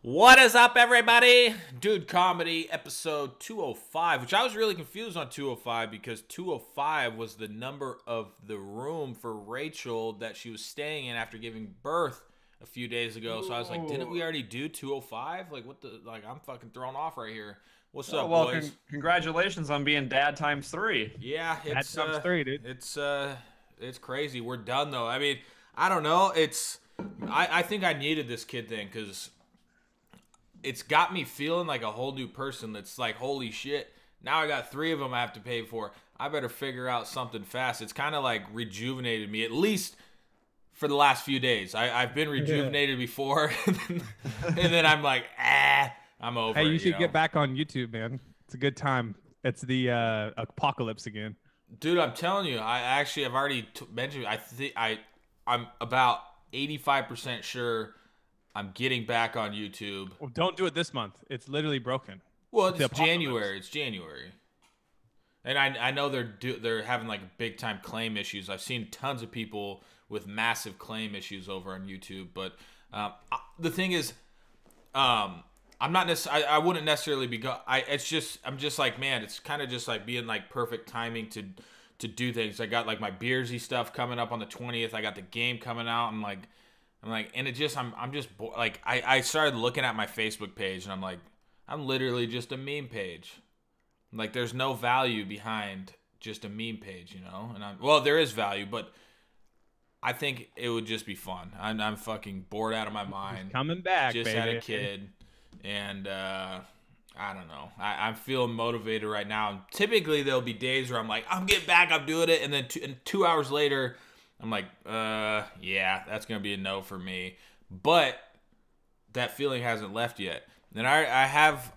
What is up, everybody? Dude Comedy episode 205, which I was really confused on 205 because 205 was the number of the room for Rachel that she was staying in after giving birth a few days ago. So I was like, didn't we already do 205? Like, what the? Like, I'm fucking thrown off right here. What's up, well, boys? congratulations on being dad times 3. Yeah, That times 3, dude. It's crazy. We're done though. I mean, I don't know. I think I needed this kid thing because it's got me feeling like a whole new person. That's like, holy shit, now I got 3 of them I have to pay for. I better figure out something fast. It's kind of like rejuvenated me, at least for the last few days. I've been rejuvenated before, and then I'm like, I'm over Hey, it, you should know? get back on YouTube, man. It's a good time. It's the apocalypse again. Dude, I'm telling you, I've already mentioned. I'm about 85% sure I'm getting back on YouTube. Well, don't do it this month. It's literally broken. Well, The it's apocalypse. January. It's January, and I know they're having like big time claim issues. I've seen tons of people with massive claim issues over on YouTube. But the thing is, I'm not necessarily. I wouldn't necessarily be. I'm just like, man. It's kind of just like being like perfect timing to do things. I got like my Beersy stuff coming up on the 20th. I got the game coming out, and I'm like, and it just, I'm just, like, I started looking at my Facebook page, and I'm like, I'm literally just a meme page. Like, there's no value behind just a meme page, you know? And well, there is value, but I think it would just be fun. I'm fucking bored out of my mind. Coming back, Just baby. had a kid, and, I don't know. I'm feeling motivated right now. And typically, there'll be days where I'm like, I'm getting back, I'm doing it, and then 2 hours later, I'm like, yeah, that's going to be a no for me. But that feeling hasn't left yet. And I have,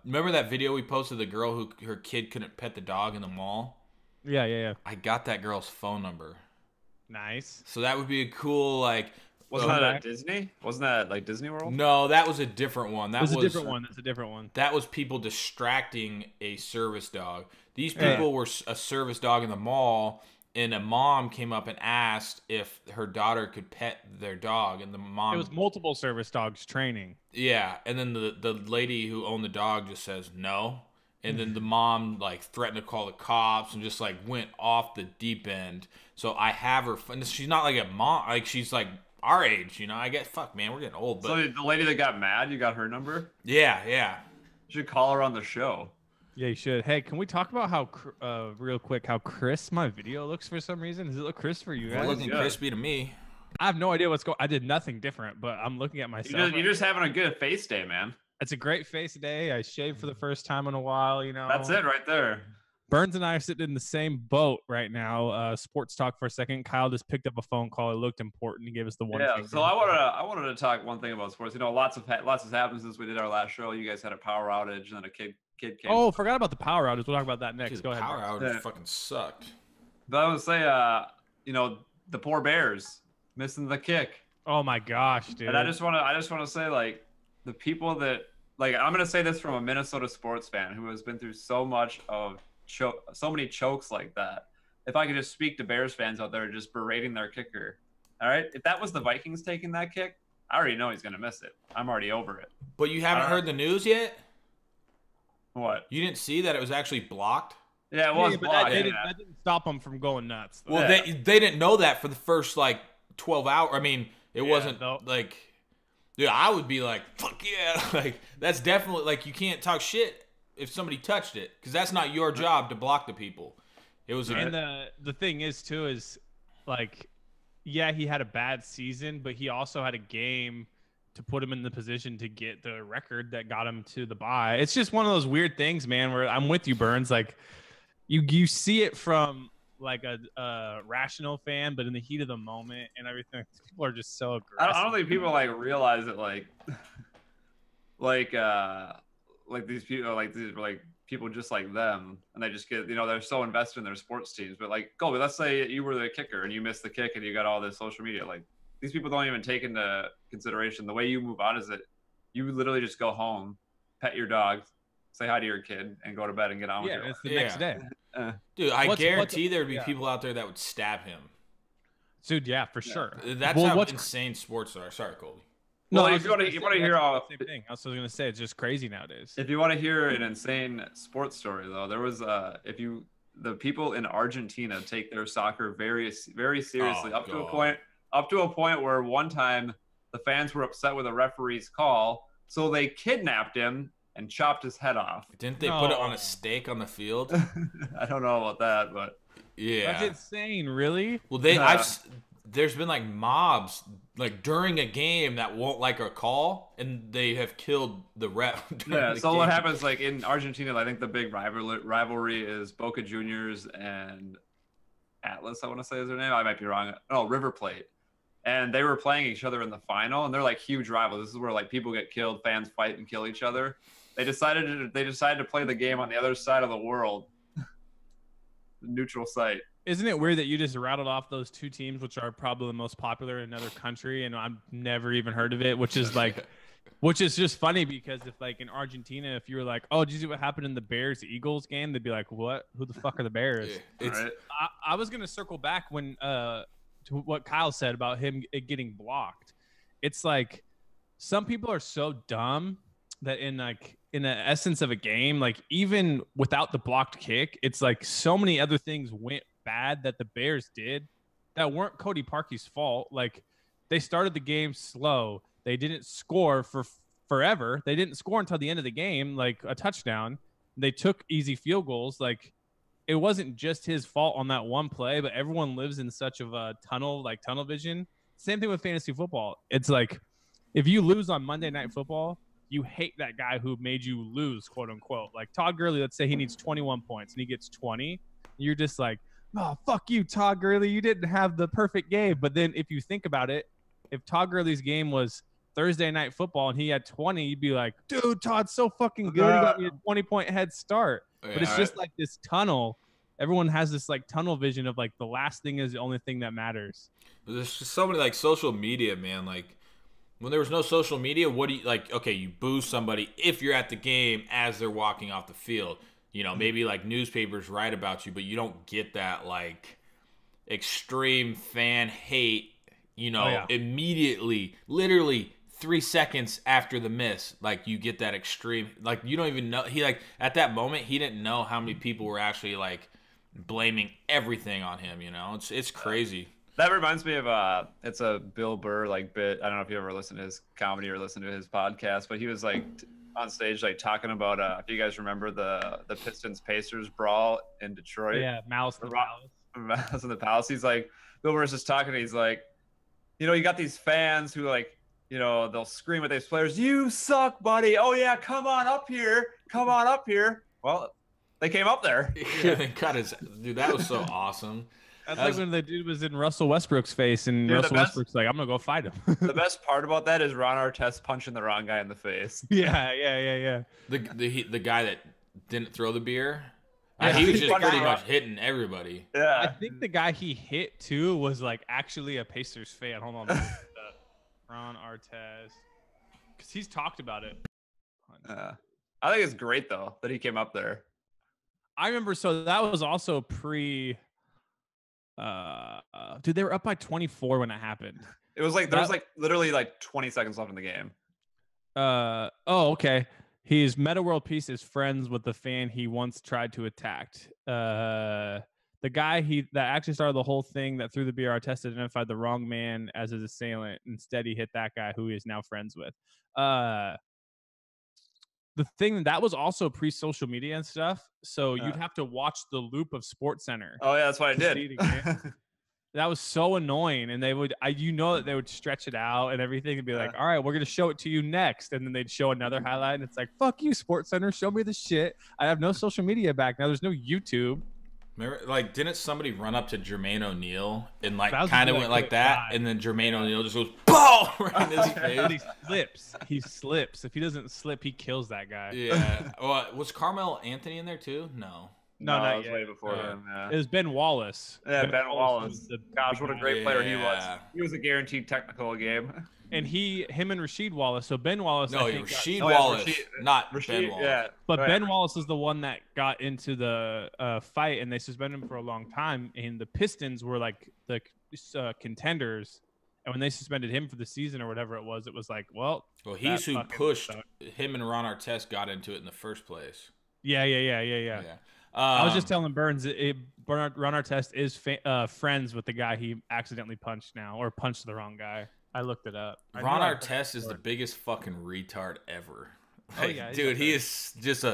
remember that video we posted, the girl who her kid couldn't pet the dog in the mall? Yeah. I got that girl's phone number. Nice. So that would be a cool, like... Wasn't that at Disney? Wasn't that like Disney World? No, that was a different one. That was a different one. That's a different one. That was people distracting a service dog. These people were a service dog in the mall, and a mom came up and asked if her daughter could pet their dog, and the mom... It was multiple service dogs training. Yeah, and then the lady who owned the dog just says no, and then the mom like threatened to call the cops and just like went off the deep end. So I have her, and she's not like a mom, like she's like our age, you know. I get, fuck, man, we're getting old. But So the lady that got mad, you got her number? yeah. You should call her on the show. Yeah, you should. Hey, can we talk about how, real quick, how crisp my video looks for some reason? Does it look crisp for you It's guys? looking good. crispy to me. I have no idea what's going. I did nothing different, but I'm looking at myself. You're just having a good face day, man. It's a great face day. I shaved for the first time in a while. You know. That's it right there. Burns and I are sitting in the same boat right now. Sports talk for a second. Kyle just picked up a phone call. It looked important. He gave us the one. Yeah. finger. So I wanted to talk one thing about sports. You know, lots has happened since we did our last show. You guys had a power outage, and then a kid came. Oh, forgot about the power outage. We'll talk about that next. Dude, Go ahead. power Burns. outage Yeah. fucking sucked. But I would say, you know, the poor Bears missing the kick. Oh my gosh, dude. And I just want to say, like, the people that, like, I'm gonna say this from a Minnesota sports fan who has been through so much of so many chokes like that. If I could just speak to Bears fans out there just berating their kicker, all right, if that was the Vikings taking that kick, I already know he's gonna miss it. I'm already over it. But you haven't heard the news yet? What? You didn't see that it was actually blocked? Yeah, it was but blocked. that didn't stop him from going nuts. Though. Well, Yeah. they didn't know that for the first like 12 hours. I mean, it wasn't no. like, dude, I would be like, fuck yeah. Like, that's definitely, like, you can't talk shit if somebody touched it, because that's not your job to block the people. It was And the thing is too is, like, yeah, he had a bad season, but he also had a game to put him in the position to get the record that got him to the bye. It's just one of those weird things, man, where I'm with you, Burns. Like, you see it from like a rational fan, but in the heat of the moment and everything, people are just so aggressive. I don't think people like realize it, like these people, like people just like them, and they just get, you know, they're so invested in their sports teams. But like, Colby, let's say you were the kicker and you missed the kick and you got all this social media. Like, these people don't even take into consideration the way you move on is that you literally just go home, pet your dog, say hi to your kid, and go to bed and get on with Yeah, your life. it's the next day. Dude, I What's- guarantee there'd be yeah. people out there that would stab him. Dude, yeah, for sure. That's Well, how what's- insane sports are. Sorry, Colby. Well, I if you want to hear same thing. I was gonna say it's just crazy nowadays. if you want to hear an insane sports story though, there was the people in Argentina take their soccer very seriously Oh, up to a point where one time the fans were upset with a referee's call, so they kidnapped him and chopped his head off. Didn't they put it on a stake on the field? I don't know about that, but Yeah. That's insane, really? Well, there's been like mobs like during a game that won't like a call, and they have killed the ref. yeah. The So game. what happens like in Argentina? I think the big rivalry is Boca Juniors and Atlas. I want to say is their name. I might be wrong. Oh, River Plate. And they were playing each other in the final, and they're like huge rivals. This is where like people get killed, fans fight and kill each other. They decided to play the game on the other side of the world, the neutral site. Isn't it weird that you just rattled off those two teams, which are probably the most popular in another country, and I've never even heard of it, which is just funny because if like in Argentina, if you were like, oh, did you see what happened in the Bears-Eagles game? They'd be like, what? Who the fuck are the Bears? Yeah, it's, Right? I was going to circle back when to what Kyle said about him getting blocked. It's like some people are so dumb that in the essence of a game, like even without the blocked kick, it's like so many other things went bad that the Bears did that weren't Cody Parkey's fault. Like they started the game slow. They didn't score for forever. They didn't score until the end of the game, like a touchdown. They took easy field goals. Like it wasn't just his fault on that one play, but everyone lives in such of a tunnel vision. Same thing with fantasy football. It's like if you lose on Monday Night Football, you hate that guy who made you lose, quote unquote. Like Todd Gurley, let's say he needs 21 points and he gets 20. You're just like, oh, fuck you, Todd Gurley. You didn't have the perfect game. But then if you think about it, if Todd Gurley's game was Thursday Night Football and he had 20, you'd be like, dude, Todd's so fucking good. He got me a 20-point head start. But it's just like this tunnel. Everyone has this like tunnel vision of like the last thing is the only thing that matters. there's just so many like social media, man. Like when there was no social media, what do you like? Okay, you boo somebody if you're at the game as they're walking off the field. You know, maybe like newspapers write about you, but you don't get that like extreme fan hate, you know, immediately, literally 3 seconds after the miss. Like you get that extreme, like you don't even know. He like at that moment, he didn't know how many people were actually like blaming everything on him. You know, it's crazy. That reminds me of it's a Bill Burr like bit. I don't know if you ever listened to his comedy or listened to his podcast, but he was like on stage like talking about if you guys remember the Pistons Pacers brawl in Detroit. Yeah, Malice in the Palace. Malice in the Palace. He's like Bill Burr's just talking. He's like, you know, you got these fans who like, you know, they'll scream at these players, "You suck, buddy! Oh yeah, come on up here, come on up here." Well, they came up there. Yeah, they cut his dude. That was so awesome. That's like when the dude was in Russell Westbrook's face, and Dude, Russell Westbrook's like, "I'm gonna go fight him." The best part about that is Ron Artest punching the wrong guy in the face. Yeah. The guy that didn't throw the beer, Yeah, he was he just pretty punched much hitting everybody. I Yeah. think the guy he hit too was like actually a Pacers fan. Hold on, Ron Artest, because he's talked about it. I think it's great though that he came up there. I remember. So that was also pre. Dude, they were up by 24 when it happened. It was like there was like literally like 20 seconds left in the game. Okay. His Meta World Peace is friends with the fan he once tried to attack. The guy that actually started the whole thing that threw the BR test identified the wrong man as his assailant. Instead, he hit that guy who he is now friends with. The thing that was also pre-social media and stuff, so you'd have to watch the loop of SportsCenter. Oh yeah, that's what I to see did. it again. That was so annoying, and they would, that they would stretch it out and everything, and be like, "All right, we're gonna show it to you next," and then they'd show another highlight, and it's like, "Fuck you, SportsCenter, show me the shit. I have no social media back now. There's no YouTube." Remember, like, didn't somebody run up to Jermaine O'Neal and like That was kind of like went like a that, guy. and then Jermaine O'Neal just goes "Bow!" right in his But face. he slips. If he doesn't slip, he kills that guy. Yeah. Well, was Carmelo Anthony in there too? No. No, not it was yet. way before him. Yeah. It was Ben Wallace. Yeah, Ben Wallace. was the Gosh, what a great player he was. Yeah. He was a guaranteed technical game. And him and Rasheed Wallace. So Ben Wallace. No, I think, Rasheed Oh, yeah, Wallace, Rasheed- not Rasheed, Ben Wallace. yeah. But Right. Ben Wallace is the one that got into the fight, and they suspended him for a long time. And the Pistons were like the contenders, And when they suspended him for the season or whatever it was like, well, he's who fucking pushed sucked. him, and Ron Artest got into it in the first place. Yeah. I was just telling Burns, Ron Artest is friends with the guy he accidentally punched now, or punched the wrong guy. I looked it up. Ron Artest is the biggest fucking retard ever. Like, Oh, yeah, dude, he is just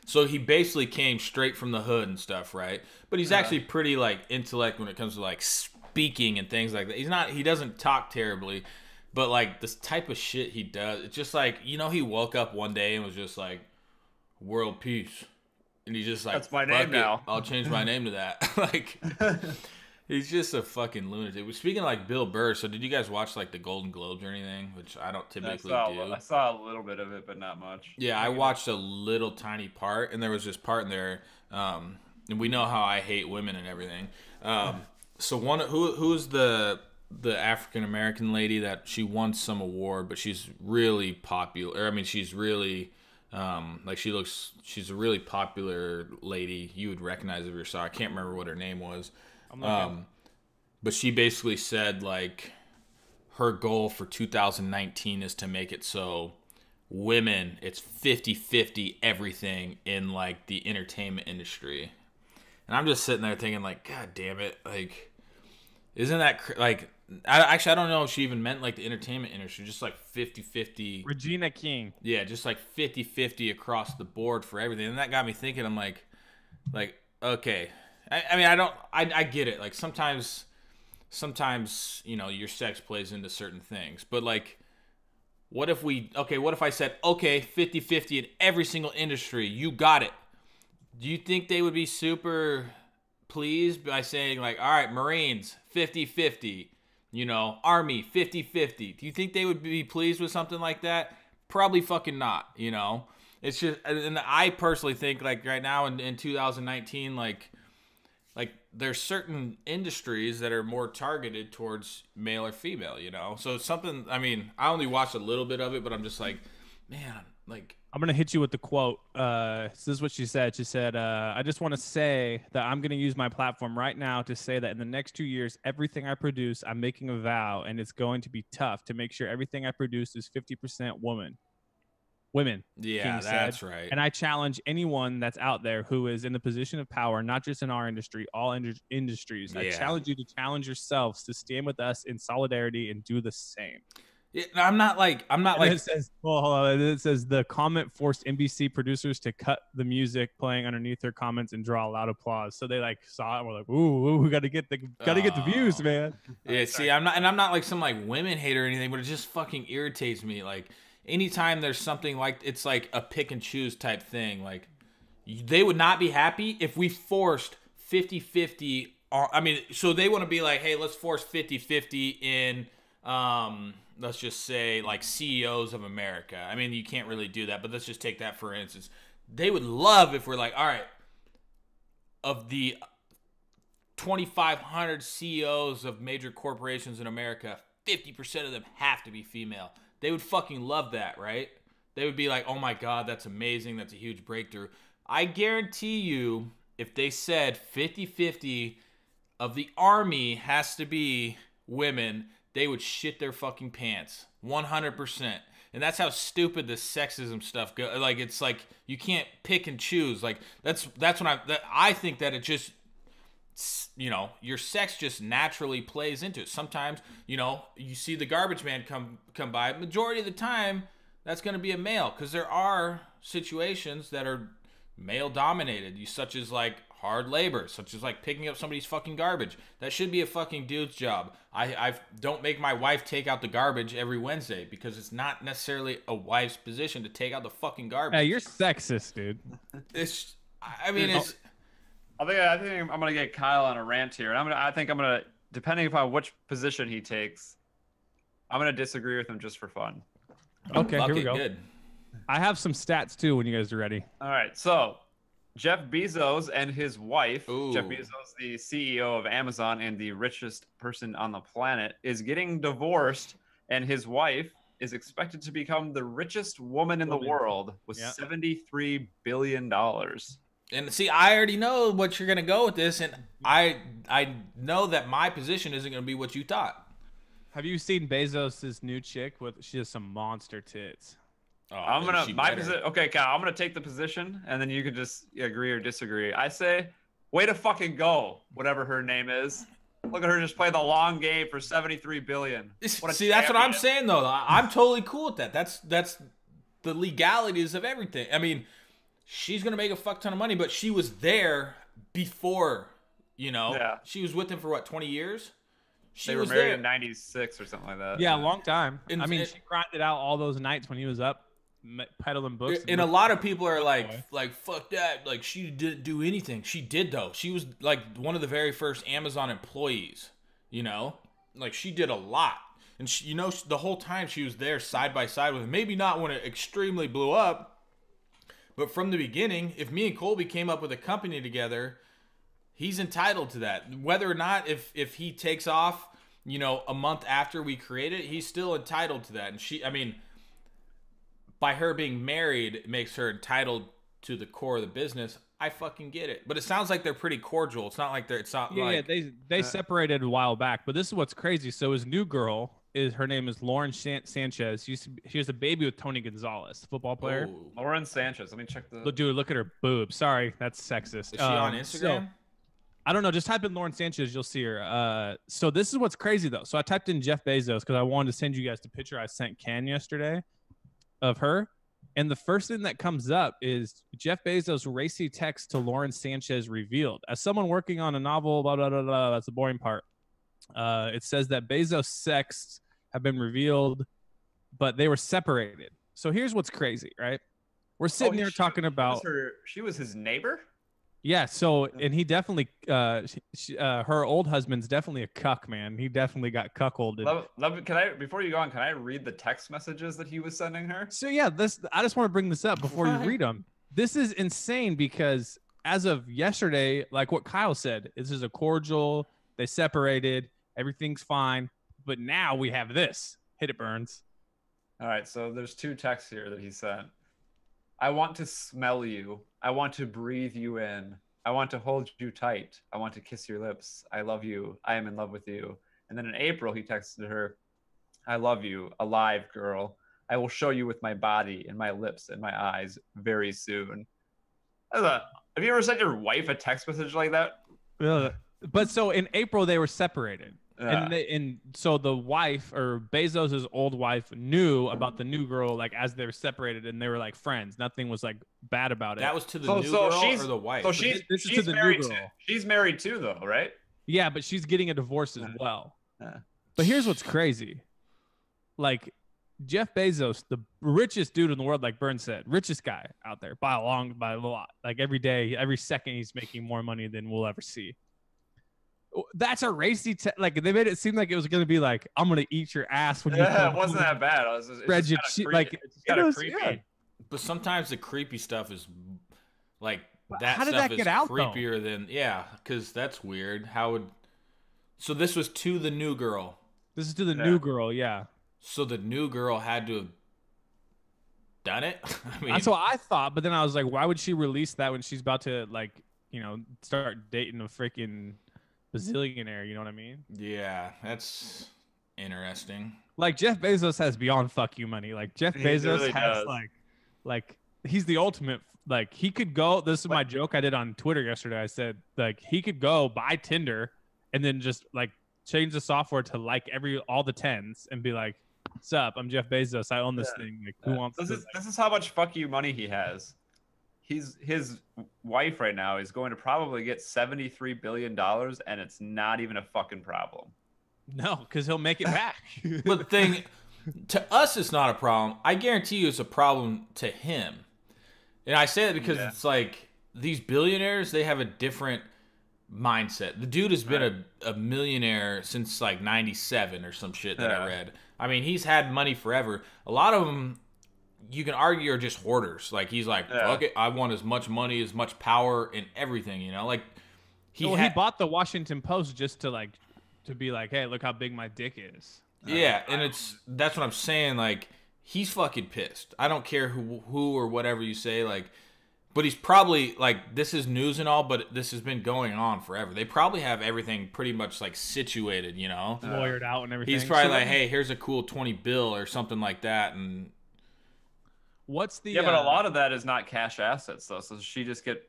so he basically came straight from the hood and stuff, right? But he's actually pretty like intellect when it comes to like speaking and things like that. He doesn't talk terribly, but like this type of shit he does, it's just like, he woke up one day and was just like, world peace. And he's just like, that's my name now. I'll change my name to that. Like, he's just a fucking lunatic. Speaking of like Bill Burr, so did you guys watch like the Golden Globes or anything? Which I don't typically do. I saw a little bit of it, but not much. Yeah, I watched a little tiny part, and there was this part in there, and we know how I hate women and everything. So who's the African American lady that she won some award, but she's really popular. I mean, she's really she's a really popular lady. You would recognize if you saw. I can't remember what her name was. But she basically said like her goal for 2019 is to make it so women, it's 50-50 everything in like the entertainment industry. And I'm just sitting there thinking like, God damn it, like, isn't that like? I don't know if she even meant like the entertainment industry, just like 50-50. Regina King. Yeah, just like 50-50 across the board for everything. And that got me thinking, I'm like, okay. I mean, I get it. Like sometimes, your sex plays into certain things. But like, what if I said, okay, 50-50 in every single industry, you got it. Do you think they would be super pleased by saying like, all right, Marines, 50-50, Army, 50-50? Do you think they would be pleased with something like that? Probably fucking not, It's just, and I personally think like right now in 2019, like there's certain industries that are more targeted towards male or female, So it's something, I mean, I only watched a little bit of it, but I'm just like, man, like. I'm going to hit you with the quote. This is what she said. She said, I just want to say that I'm going to use my platform right now to say that in the next 2 years, everything I produce, I'm making a vow, and it's going to be tough to make sure everything I produce is 50% women. Yeah, that's right. And I challenge anyone that's out there who is in the position of power, not just in our industry, all industries. Yeah. I challenge you to challenge yourselves to stand with us in solidarity and do the same. Yeah, I'm not like. It says, well, hold on. It says the comment forced NBC producers to cut the music playing underneath their comments and draw loud applause. So they like saw it and were like, "Ooh, we gotta get the views, man." Yeah, see, I'm not like some like women hater or anything, but it just fucking irritates me. Like anytime there's something like it's like a pick and choose type thing. Like they would not be happy if we forced 50-50. I mean, so they want to be like, hey, let's force 50-50 in. Let's just say like CEOs of America. I mean, you can't really do that, but let's just take that for instance. They would love if we're like, all right, of the 2,500 CEOs of major corporations in America, 50% of them have to be female. They would fucking love that, right? They would be like, oh my God, that's amazing. That's a huge breakthrough. I guarantee you, if they said 50-50 of the Army has to be women, they would shit their fucking pants 100%. And that's how stupid the sexism stuff goes. Like, it's like you can't pick and choose. Like that's when I think that it just, your sex just naturally plays into it. Sometimes, you see the garbage man come by. Majority of the time, that's going to be a male, because there are situations that are male dominated, such as like hard labor, such as like picking up somebody's fucking garbage. That should be a fucking dude's job. I don't make my wife take out the garbage every Wednesday, because it's not necessarily a wife's position to take out the fucking garbage. Hey, you're sexist, dude. I think I'm gonna get Kyle on a rant here, and I think I'm gonna, depending upon which position he takes, I'm gonna disagree with him just for fun. Okay, here we go. Good. I have some stats too when you guys are ready. All right, so Jeff Bezos and his wife, Ooh. Jeff Bezos, the CEO of Amazon and the richest person on the planet, is getting divorced, and his wife is expected to become the richest woman in the world with $73 billion. And see, I already know what you're going to go with this, and I know that my position isn't going to be what you thought. Have you seen Bezos' new chick? She has some monster tits. Oh, I'm then gonna she my better. position. Okay, Kyle, I'm gonna take the position, and then you can just agree or disagree. I say, way to fucking go, whatever her name is. Look at her just play the long game for 73 billion. What a See, that's what I'm champion. saying though. I'm totally cool with that. That's the legalities of everything. I mean, she's gonna make a fuck ton of money, but she was there before. You know, Yeah. she was with him for what, 20 years? She They were was married there. in '96 or something like that. Yeah, a long time. And- I mean, and- she grinded out all those nights when he was up peddling books. And a lot of people are boy. like fuck that. Like she didn't do anything. She did though. She was like one of the very first Amazon employees. You know, like she did a lot. And she, you know, the whole time she was there side by side with him. Maybe not when it extremely blew up, but from the beginning, if me and Colby came up with a company together, he's entitled to that. Whether or not if he takes off, you know, a month after we create it, he's still entitled to that. And she, I mean, by her being married, it makes her entitled to the core of the business. I fucking get it. But it sounds like they're pretty cordial. It's not like it's not Yeah, like they separated a while back, but this is what's crazy. So his new girl her name is Lauren Sanchez. She has a baby with Tony Gonzalez, the football player. Ooh. Lauren Sanchez. Let me check the. Dude, look at her boobs. Sorry, that's sexist. Is she on So, Instagram? I don't know. Just type in Lauren Sanchez, you'll see her. So this is what's crazy though. So I typed in Jeff Bezos because I wanted to send you guys the picture I sent Ken yesterday of her. And the first thing that comes up is Jeff Bezos' racy text to Lauren Sanchez revealed. As someone working on a novel, blah, blah, blah, blah, that's the boring part. It says that Bezos' sexts have been revealed, but they were separated. So here's what's crazy, right? We're sitting here talking about... She was his neighbor? Yeah, so, and he definitely, her old husband's definitely a cuck, man. He definitely got cuckolded. Before you go on, can I read the text messages that he was sending her? So yeah, I just want to bring this up before you read them. This is insane because as of yesterday, like what Kyle said, this is a cordial, they separated, everything's fine. But now we have this. Hit it, Burns. All right, so there's two texts here that he sent. I want to smell you. I want to breathe you in. I want to hold you tight. I want to kiss your lips. I love you. I am in love with you. And then in April, he texted her, I love you, alive girl. I will show you with my body and my lips and my eyes very soon. Have you ever sent your wife a text message like that? But so in April, they were separated. Yeah. And so the wife or Bezos's old wife knew about the new girl, like as they were separated and they were like friends. Nothing was like bad about it. That was to the new girl or the wife? So this is she's to the new married girl. She's married too, though, right? Yeah, but she's getting a divorce as well. But here's what's crazy. Like Jeff Bezos, the richest dude in the world, like Burns said, richest guy out there by a lot. Like every day, every second, he's making more money than we'll ever see. That's a racy. Like they made it seem like it was going to be like, I'm going to eat your ass when you. Yeah, it wasn't that bad. It's kind of creepy. Yeah. But sometimes the creepy stuff is like But that how did stuff that is get out, though? creepier than because that's weird. How would so this was to the new girl. This is to the new girl, yeah. So the new girl had to have done it. I mean, That's what I thought, but then I was like, why would she release that when she's about to start dating a freaking bazillionaire? You know what I mean? yeah, that's interesting. Like Jeff Bezos has beyond fuck you money. Like Jeff He Bezos really has does. like he's the ultimate. Like he could go. This is my joke I did on Twitter yesterday. I said like he could go buy Tinder and then just like change the software to like all the tens and be like, "What's up? I'm Jeff Bezos. I own this thing. Like who wants This this?" is how much fuck you money he has. His wife right now is going to probably get $73 billion, and it's not even a fucking problem. No, because he'll make it back. But the thing to us, it's not a problem. I guarantee you, it's a problem to him. And I say that because it's like these billionaires, they have a different mindset. The dude has been a millionaire since like 97 or some shit that I read. I mean, he's had money forever. A lot of them, you can argue, are just hoarders. Like, he's like, fuck it, I want as much money, as much power, and everything, you know? Like, he bought the Washington Post just to be like, hey, look how big my dick is. Yeah, and that's what I'm saying. Like, he's fucking pissed. I don't care who or whatever you say. Like, But he's probably like, this is news and all, but this has been going on forever. They probably have everything pretty much like situated, you know, lawyered out and everything. He's probably So like, hey, here's a cool 20 bill or something like that, and what's the? Yeah, but a lot of that is not cash assets though. So she just get.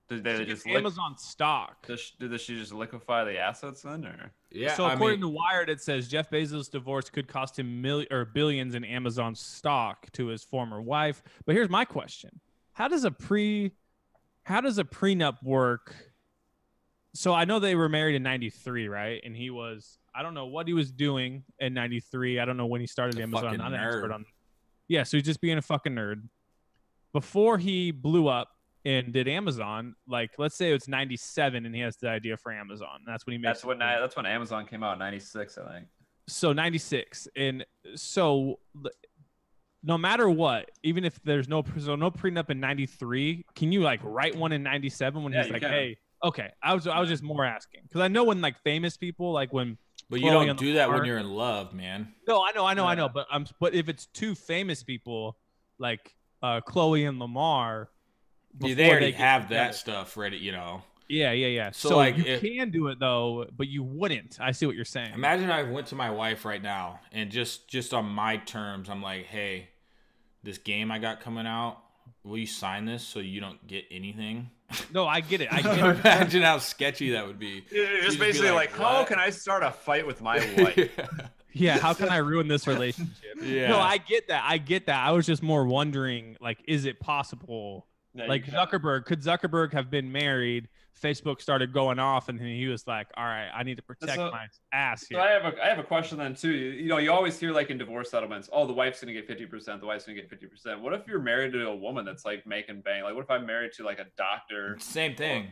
Did they just Amazon stock? Did she just liquefy the assets then, or? yeah. So according to Wired, it says Jeff Bezos' divorce could cost him billions in Amazon stock to his former wife. But here's my question: How does a prenup work? So I know they were married in '93, right? And he was, I don't know what he was doing in '93. I don't know when he started Amazon. I'm not an expert on. Yeah, so he's just being a fucking nerd. Before he blew up and did Amazon, like let's say it's '97 and he has the idea for Amazon. That's when he makes. That's when Amazon came out in '96, I think. So '96, and so no matter what, even if there's no prenup in '93, can you like write one in '97 when he's like, hey, okay? I was just more asking because I know when like famous people like when. But you don't do that when you're in love, man. No, I know. But if it's two famous people like Chloe and Lamar. Yeah, they already have that stuff ready, you know. Yeah. So like, you can do it though, but you wouldn't. I see what you're saying. Imagine I went to my wife right now and just on my terms, I'm like, hey, this game I got coming out, will you sign this so you don't get anything? No, I get it. Imagine how sketchy that would be. You're just basically like, how can I start a fight with my wife? Yeah, how can I ruin this relationship? Yeah. No, I get that. I was just more wondering, like, is it possible? Yeah, like could Zuckerberg have been married? Facebook started going off, and he was like, "All right, I need to protect my ass here." So I have a question then too. You know, you always hear like in divorce settlements, oh, the wife's gonna get 50%, the wife's gonna get 50%. What if you're married to a woman that's like making bank? Like, what if I'm married to like a doctor? Same thing.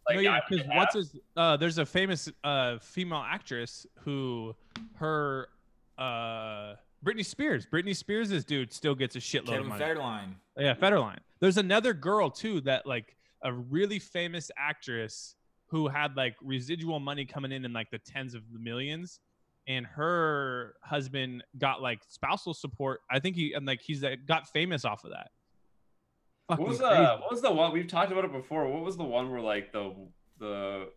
Because there's a famous female actress who her Britney Spears' dude still gets a shitload of money. Federline. Yeah, Federline. There's another girl too that like a really famous actress who had like residual money coming in like the tens of the millions, and her husband got like spousal support. I think he's got famous off of that. What was the one we've talked about it before? What was the one where like the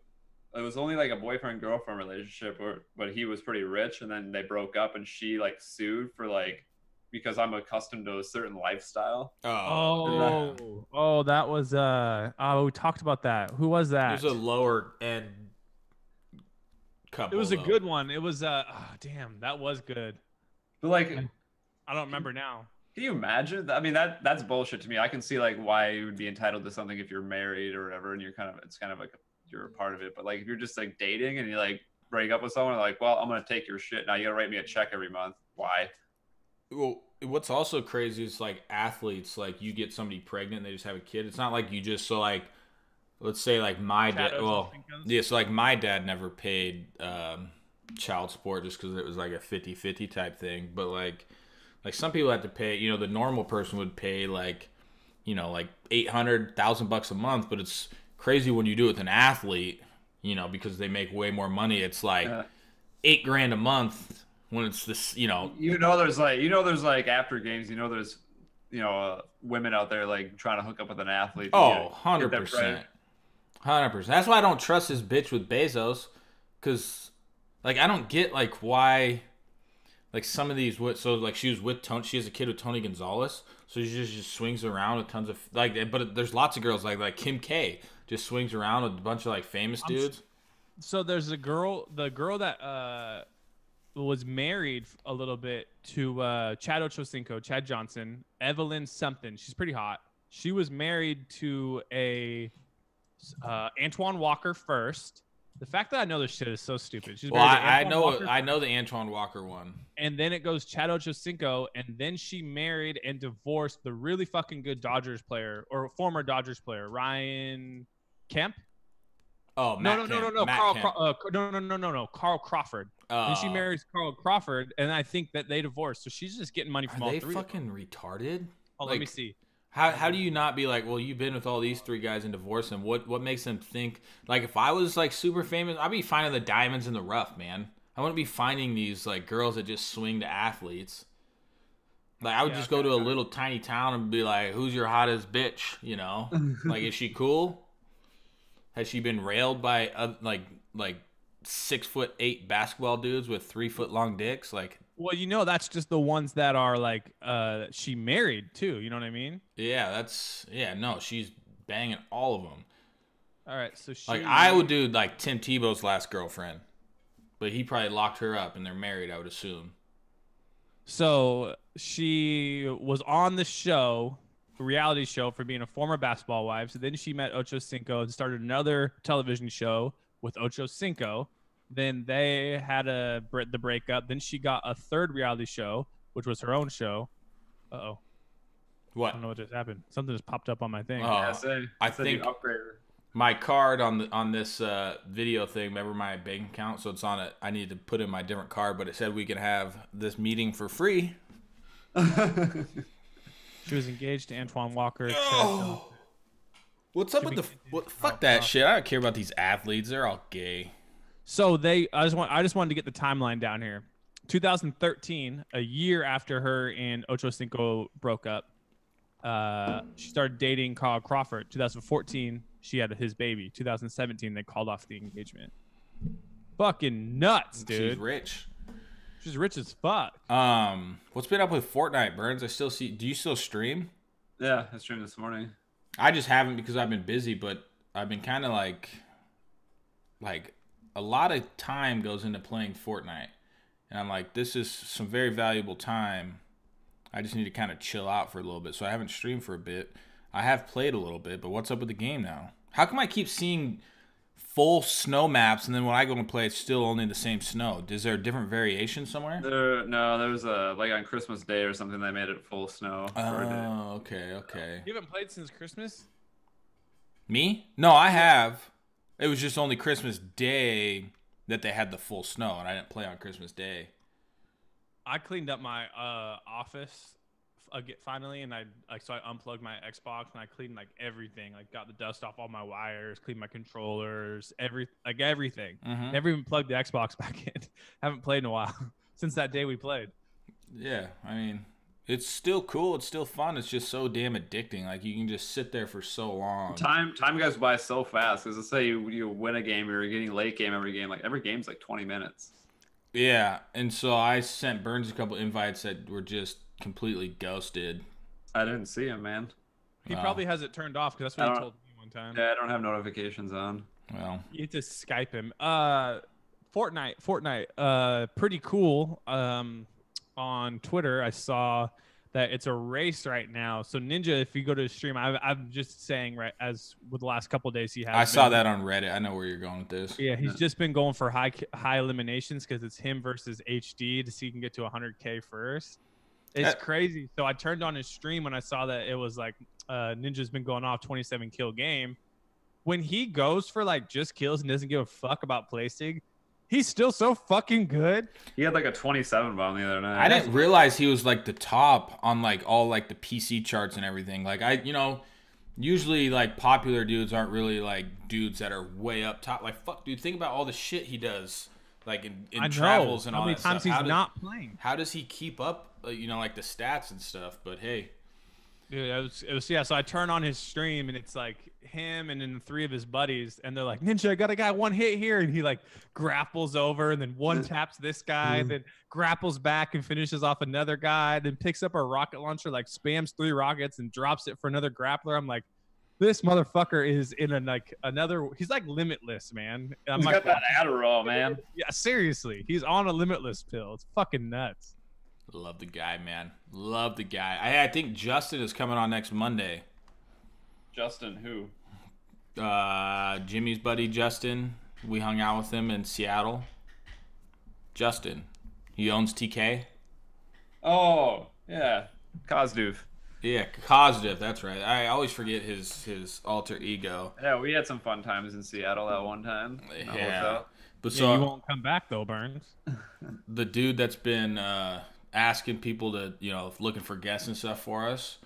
it was only like a boyfriend girlfriend relationship, but he was pretty rich, and then they broke up, and she like sued for like because I'm accustomed to a certain lifestyle. Oh, that was we talked about that. Who was that? It was a lower end couple. It was a good one. It was damn, that was good. But like, I don't remember now. Can you imagine? I mean, that's bullshit to me. I can see like why you would be entitled to something if you're married or whatever, and it's kind of like you're a part of it. But like if you're just like dating and you like break up with someone, like, well, I'm gonna take your shit now. You gotta write me a check every month. Why? Well, what's also crazy is like athletes, like you get somebody pregnant and they just have a kid. It's not like you just let's say like my dad. Well, yeah, so like my dad never paid child support just because it was like a 50-50 type thing. But like some people have to pay. You know, the normal person would pay like $800,000 a month, but it's crazy when you do it with an athlete. You know, because they make way more money. It's like $8,000 a month. When it's this, there's like after games, there's, women out there like trying to hook up with an athlete. Oh, 100%. 100%. That's why I don't trust this bitch with Bezos. Because, like, I don't get, like, why, like, some of these, so, like, she was with Tony, she has a kid with Tony Gonzalez. So she just swings around with tons of, like, but there's lots of girls, like Kim K just swings around with a bunch of, like, famous dudes. So there's the girl that, was married a little bit to Chad Ochocinco, Chad Johnson, Evelyn something. She's pretty hot. She was married to a Antoine Walker first. The fact that I know this shit is so stupid. I know the Antoine Walker one. And then it goes Chad Ochocinco, and then she married and divorced the really fucking good Dodgers player or former Dodgers player, Ryan Kemp. Oh, no, Carl Crawford. And she marries Carl Crawford, and I think that they divorced. So she's just getting money from all three. Are they fucking retarded? Oh, let me see. How do you not be like, well, you've been with all these three guys and divorced them? What makes them think? Like, if I was like super famous, I'd be finding the diamonds in the rough, man. I wouldn't be finding these like girls that just swing to athletes. Like, I would Yeah, just go to a okay. little tiny town and be like, "Who's your hottest bitch?" You know, like, is she cool? Has she been railed by like 6'8" basketball dudes with 3-foot long dicks? Like, Well, that's just the ones that are like she married too. You know what I mean? no, she's banging all of them. All right, so she. Like, I would do like Tim Tebow's last girlfriend, but he probably locked her up and they're married, I would assume. So she was on the show, a reality show, for being a former basketball wife. So then she met Ocho Cinco and started another television show with Ocho Cinco. Then they had the breakup. Then she got a third reality show, which was her own show. Uh-oh. I What? don't know what just happened. Something just popped up on my thing. Oh. Yeah, say, I said you think- upgrade her. My card on this video thing, remember my bank account? So it's on it. I need to put in my different card, but it said we can have this meeting for free. She was engaged to Antoine Walker. Oh. What's up with the fuck that shit? I don't care about these athletes. They're all gay. So I just wanted to get the timeline down here. 2013, a year after her and Ocho Cinco broke up, she started dating Carl Crawford. 2014, she had his baby. 2017, they called off the engagement. Fucking nuts, dude. She's rich. She's rich as fuck. What's been up with Fortnite, Burns? I still see. Do you still stream? Yeah, I streamed this morning. I just haven't because I've been busy, but I've been kind of like a lot of time goes into playing Fortnite, and I'm like, this is some very valuable time. I just need to kind of chill out for a little bit, so I haven't streamed for a bit. I have played a little bit, but what's up with the game now? How come I keep seeing full snow maps, and then when I go and play, it's still only the same snow? Is there a different variation somewhere? There was a like on Christmas Day or something they made it full snow. For a day. Oh, okay. You haven't played since Christmas? Me? No, I have. It was just only Christmas Day that they had the full snow, and I didn't play on Christmas Day. I cleaned up my office finally, and I unplugged my Xbox and I cleaned like everything, like got the dust off all my wires, cleaned my controllers, everything. Mhm. Never even plugged the Xbox back in. Haven't played in a while since that day we played. Yeah, I mean, it's still cool. It's still fun. It's just so damn addicting. Like, you can just sit there for so long. Time goes by so fast. Because let's say you win a game, or you're getting late game every game. Like every game's like 20 minutes. Yeah, and so I sent Burns a couple invites that were just completely ghosted. I didn't see him, man. He Oh. probably has it turned off because that's what he told me one time. Yeah, I don't have notifications on. Well, You need to Skype him. Fortnite, pretty cool. On Twitter, I saw that it's a race right now. So Ninja, if you go to his stream, I'm just saying, right, as with the last couple of days, he has. I saw that on Reddit. I know where you're going with this. Yeah, he's just been going for high eliminations because it's him versus HD to see if he can get to 100K first. It's crazy. So I turned on his stream when I saw that it was like Ninja's been going off 27 kill game. When he goes for like just kills and doesn't give a fuck about placing, he's still so fucking good. He had like a 27 bomb the other night. I didn't realize he was like the top on like all like the PC charts and everything. Like, usually like popular dudes aren't really like dudes that are way up top. Like, fuck, dude, think about all the shit he does, like in travels and how all many that times stuff. he's not playing. How does he keep up, like the stats and stuff? But hey, Dude, it was yeah. So I turn on his stream and it's like him and then 3 of his buddies, and they're like, "Ninja, I got a guy one hit here," and he like grapples over and then one taps this guy, then grapples back and finishes off another guy, then picks up a rocket launcher, like spams 3 rockets and drops it for another grappler. I'm like, this motherfucker is in another. He's like limitless, man. I'm He's like, got that Adderall, man. yeah, seriously, he's on a limitless pill. It's fucking nuts. love the guy, man. Love the guy. I think Justin is coming on next Monday. Justin, who? Jimmy's buddy Justin. We hung out with him in Seattle. Justin, he owns TK. Oh, yeah. Kozdoof. Yeah, Kozdiv, that's right. I always forget his alter ego. Yeah, we had some fun times in Seattle that one time. Yeah. But Yeah, so you won't come back though, Burns. the dude that's been asking people to, looking for guests and stuff for us,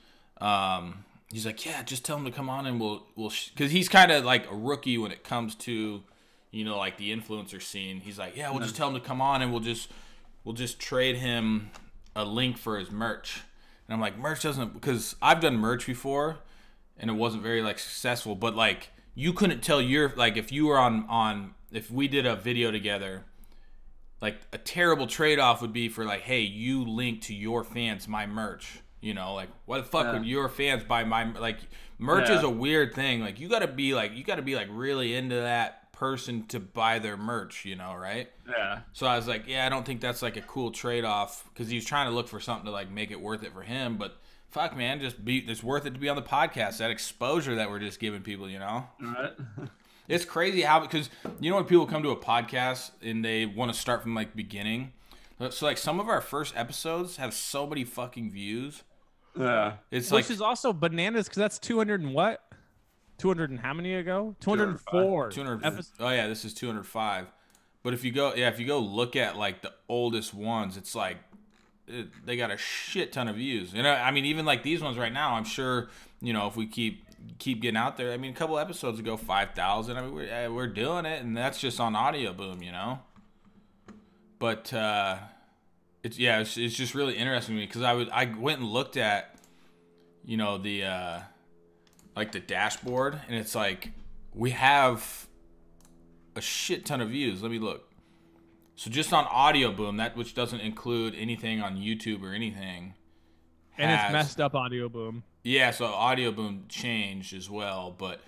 he's like, yeah, just tell him to come on and we'll because he's kind of like a rookie when it comes to, like the influencer scene. He's like, yeah, we'll just tell him to come on and we'll just trade him a link for his merch. And I'm like, merch doesn't, because I've done merch before and it wasn't very like successful, but like you couldn't tell your, like if you were on if we did a video together, like a terrible trade-off would be for like, hey, you link to your fans my merch, you know, like why the fuck would your fans buy my, like merch is a weird thing. Like you gotta be like really into that person to buy their merch, you know, right? Yeah. So I was like, yeah, I don't think that's like a cool trade-off, because he was trying to look for something to like make it worth it for him, but fuck, man, it's worth it to be on the podcast. That exposure that we're just giving people, you know? Right. It's crazy how, because you know when people come to a podcast and they want to start from like beginning, so like some of our first episodes have so many fucking views. Yeah. It's Which like is also bananas because that's 200 and what? 200 and how many ago? 204. 200. Oh yeah, this is 205. But if you go look at like the oldest ones, it's like they got a shit ton of views. You know, I mean, even like these ones right now, I'm sure, you know, if we keep getting out there, I mean, a couple episodes ago, 5,000. I mean, we're doing it, and that's just on Audio Boom, you know. But it's just really interesting to me, because I went and looked at, you know, the like the dashboard, and it's like we have a shit ton of views. Let me look. So just on Audio Boom, that which doesn't include anything on YouTube or anything. And it's messed up Audio Boom. Yeah, so Audio Boom changed as well, but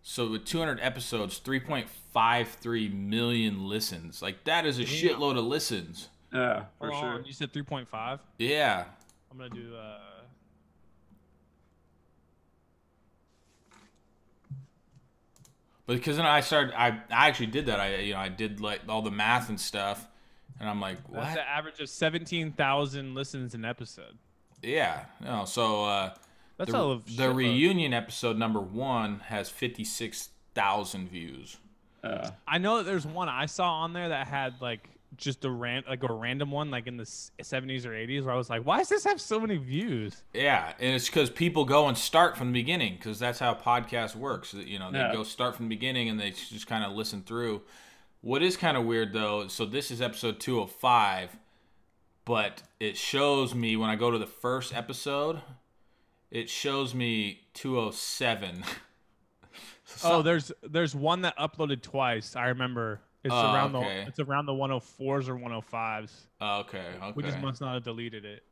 so with 200 episodes, 3.53 million listens. Like that is a shitload of listens. Yeah, for Hold sure. on, you said 3.5? Yeah. I'm going to do But because then I actually did that. I did like all the math and stuff, and I'm like, what? that's an average of 17,000 listens an episode. Yeah. No. So That's the reunion episode number 1 has 56,000 views. I know that there's one I saw on there that had like just a random one like in the 70s or 80s where I was like, why does this have so many views? Yeah, and it's because people go and start from the beginning, because that's how podcast works. You know, they go start from the beginning and they just kind of listen through. What is kind of weird though, so this is episode 205, but it shows me when I go to the first episode, it shows me 207. Oh, there's one that uploaded twice. I remember. It's around the 104s or 105s. Okay. We just must not have deleted it.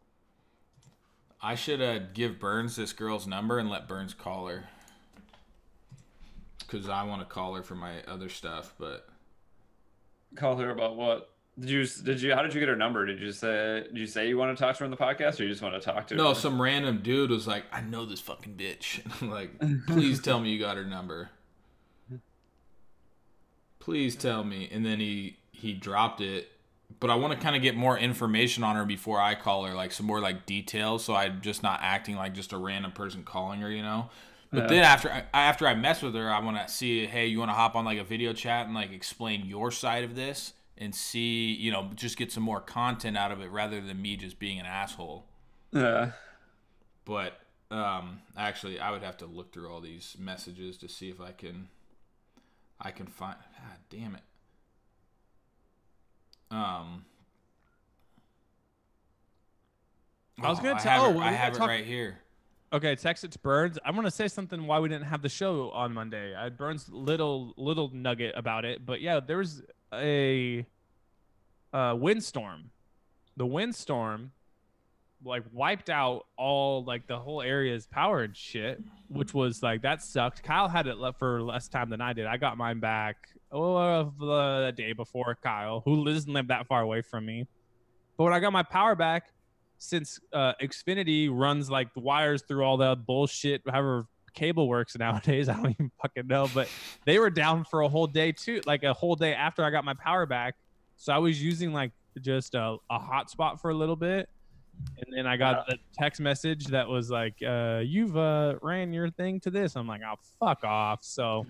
I should give Burns this girl's number and let Burns call her, because I want to call her for my other stuff. But Call her about what? Did you? How did you get her number? Did you say you want to talk to her on the podcast, or you just want to talk to her? No, some random dude was like, I know this fucking bitch. I'm like, please tell me you got her number. Please tell me. And then he dropped it. But I want to kind of get more information on her before I call her, like some more like details, so I'm just not acting like just a random person calling her, you know. But then after I mess with her, I want to see, hey, you want to hop on like a video chat and like explain your side of this and see, you know, just get some more content out of it rather than me just being an asshole. Yeah. But actually, I would have to look through all these messages to see if I can find. God damn it. I was gonna tell. I have it right here. Okay, text it to Burns. I'm gonna say something why we didn't have the show on Monday. I had Burns little nugget about it, but yeah, there was a windstorm. The windstorm like wiped out all like the whole area's power and shit, which was like that sucked. Kyle had it left for less time than I did. I got mine back the day before Kyle, who doesn't live that far away from me. But when I got my power back, since Xfinity runs like the wires through all the bullshit, however cable works nowadays, I don't even fucking know. But they were down for a whole day too, like a whole day after I got my power back. So I was using like just a hotspot for a little bit. And then I got the text message that was like, you've ran your thing to this. I'm like, oh, fuck off. So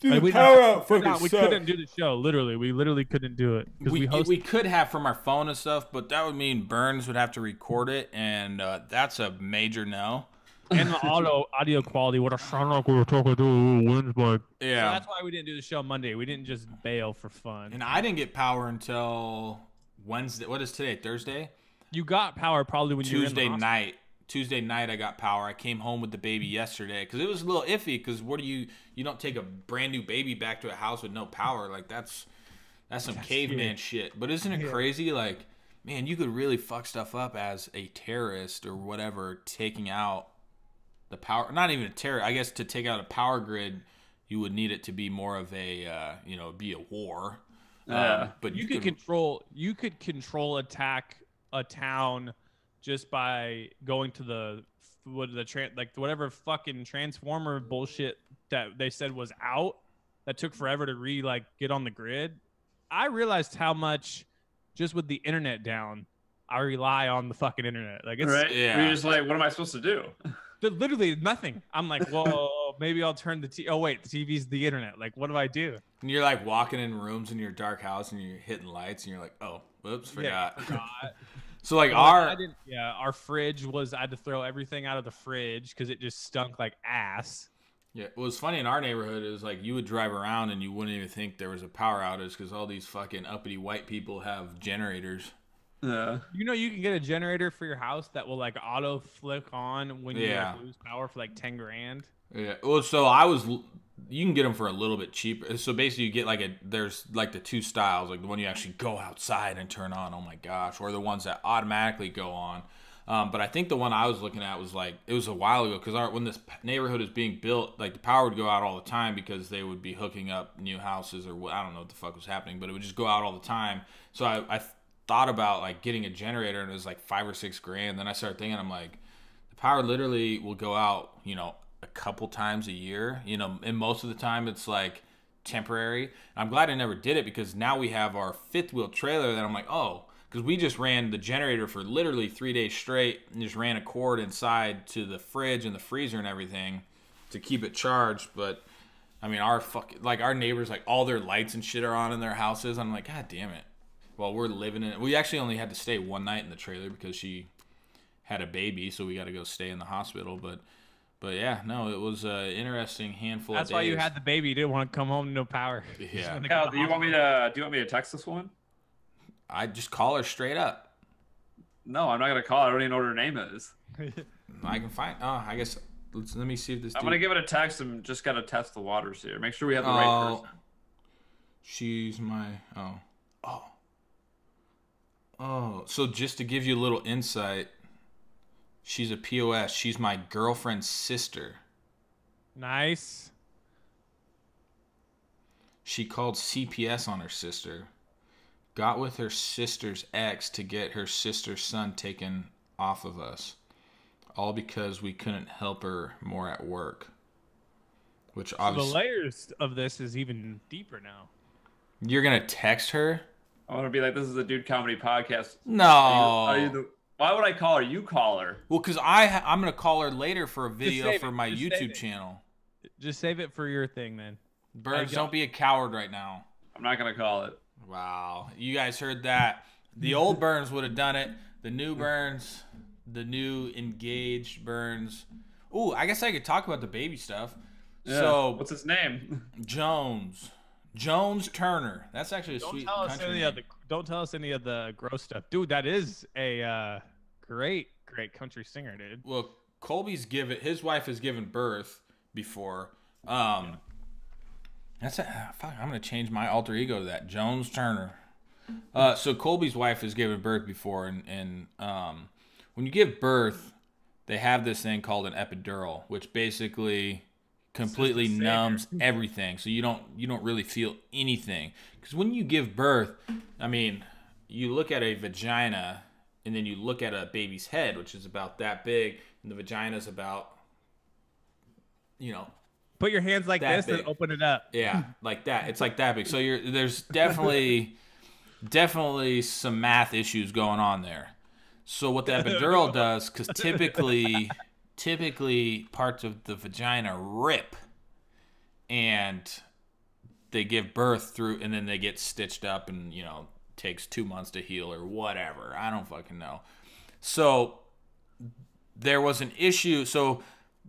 Dude, we couldn't do the show. Literally, we literally couldn't do it. We could have from our phone and stuff, but that would mean Burns would have to record it, and that's a major no. And the audio quality would have sounded like we were talking to Wednesday. Yeah. So that's why we didn't do the show Monday. We didn't just bail for fun. And I didn't get power until Wednesday. What is today? Thursday? You got power probably when you were in the hospital. Tuesday night I got power. I came home with the baby yesterday because it was a little iffy. Because you don't take a brand new baby back to a house with no power. Like that's some caveman shit. But isn't it crazy? Like, man, you could really fuck stuff up as a terrorist or whatever, taking out the power. Not even a terror. I guess to take out a power grid, you would need it to be more of a be a war. But you could control attack a town just by going to whatever fucking transformer bullshit that they said was out that took forever to get on the grid. I realized how much just with the internet down, I rely on the fucking internet. Like it's right. Yeah. You're just like, what am I supposed to do? Literally nothing. I'm like, well, maybe I'll turn the TV. Oh wait, the TV's the internet. Like, what do I do? And you're like walking in rooms in your dark house and you're hitting lights and you're like, oh, whoops, forgot. Yeah, forgot. So like our fridge I had to throw everything out of the fridge because it just stunk like ass. Yeah, what was funny in our neighborhood is like you would drive around and you wouldn't even think there was a power outage because all these fucking uppity white people have generators. Yeah. You can get a generator for your house that will like auto flick on when you lose power for like 10 grand. Yeah. Well, you can get them for a little bit cheaper. So basically you get there's like the two styles, like the one you actually go outside and turn on. Oh my gosh. Or the ones that automatically go on. But I think the one I was looking at was it was a while ago because when this neighborhood is being built, like the power would go out all the time because they would be hooking up new houses or I don't know what the fuck was happening, but it would just go out all the time. So I thought about like getting a generator and it was like $5 or $6 grand. Then I started thinking, I'm like, the power literally will go out, a couple times a year, and most of the time it's like temporary. I'm glad I never did it because now we have our fifth wheel trailer that I'm like, oh, because we just ran the generator for literally 3 days straight and just ran a cord inside to the fridge and the freezer and everything to keep it charged. But I mean, our neighbors, like all their lights and shit are on in their houses. I'm like, God damn it. Well, we're living in it. We actually only had to stay one night in the trailer because she had a baby, so we got to go stay in the hospital. But yeah, no, it was an interesting handful of days. That's why you had the baby. You didn't want to come home to no power. Yeah. Cal, do you want me to text this woman? I just call her straight up. No, I'm not gonna call her. I don't even know what her name is. I can find. Oh, I guess. Let me see if this. I'm gonna give it a text and just gotta test the waters here. Make sure we have the right person. She's my. Oh. So just to give you a little insight, she's a POS. She's my girlfriend's sister. Nice. She called CPS on her sister. Got with her sister's ex to get her sister's son taken off of us. All because we couldn't help her more at work. Which obviously... the layers of this is even deeper now. You're going to text her? I want to be like, this is a Dude Comedy podcast. No. Why would I call her? You call her. Well, because I'm going to call her later for a video for my YouTube channel. Just save it for your thing, then. Burns, don't be a coward right now. I'm not going to call it. Wow. You guys heard that. The old Burns would have done it. The new Burns, the new engaged Burns. Ooh, I guess I could talk about the baby stuff. Yeah. So, what's his name? Jones Turner. That's actually a sweet country name. Don't tell us any of the gross stuff. Dude, that is a great country singer, dude. Well, his wife has given birth before. I'm gonna change my alter ego to that. Jones Turner. So Colby's wife has given birth before, and when you give birth, they have this thing called an epidural, which basically completely numbs everything, so you don't really feel anything. Because when you give birth, I mean, you look at a vagina, and then you look at a baby's head, which is about that big, and the vagina's about, Put your hands like this and open it up. Yeah, like that. It's like that big. So there's definitely some math issues going on there. So what the epidural does, because typically parts of the vagina rip, and they give birth through, and then they get stitched up, and takes 2 months to heal or whatever. I don't fucking know. So there was an issue. So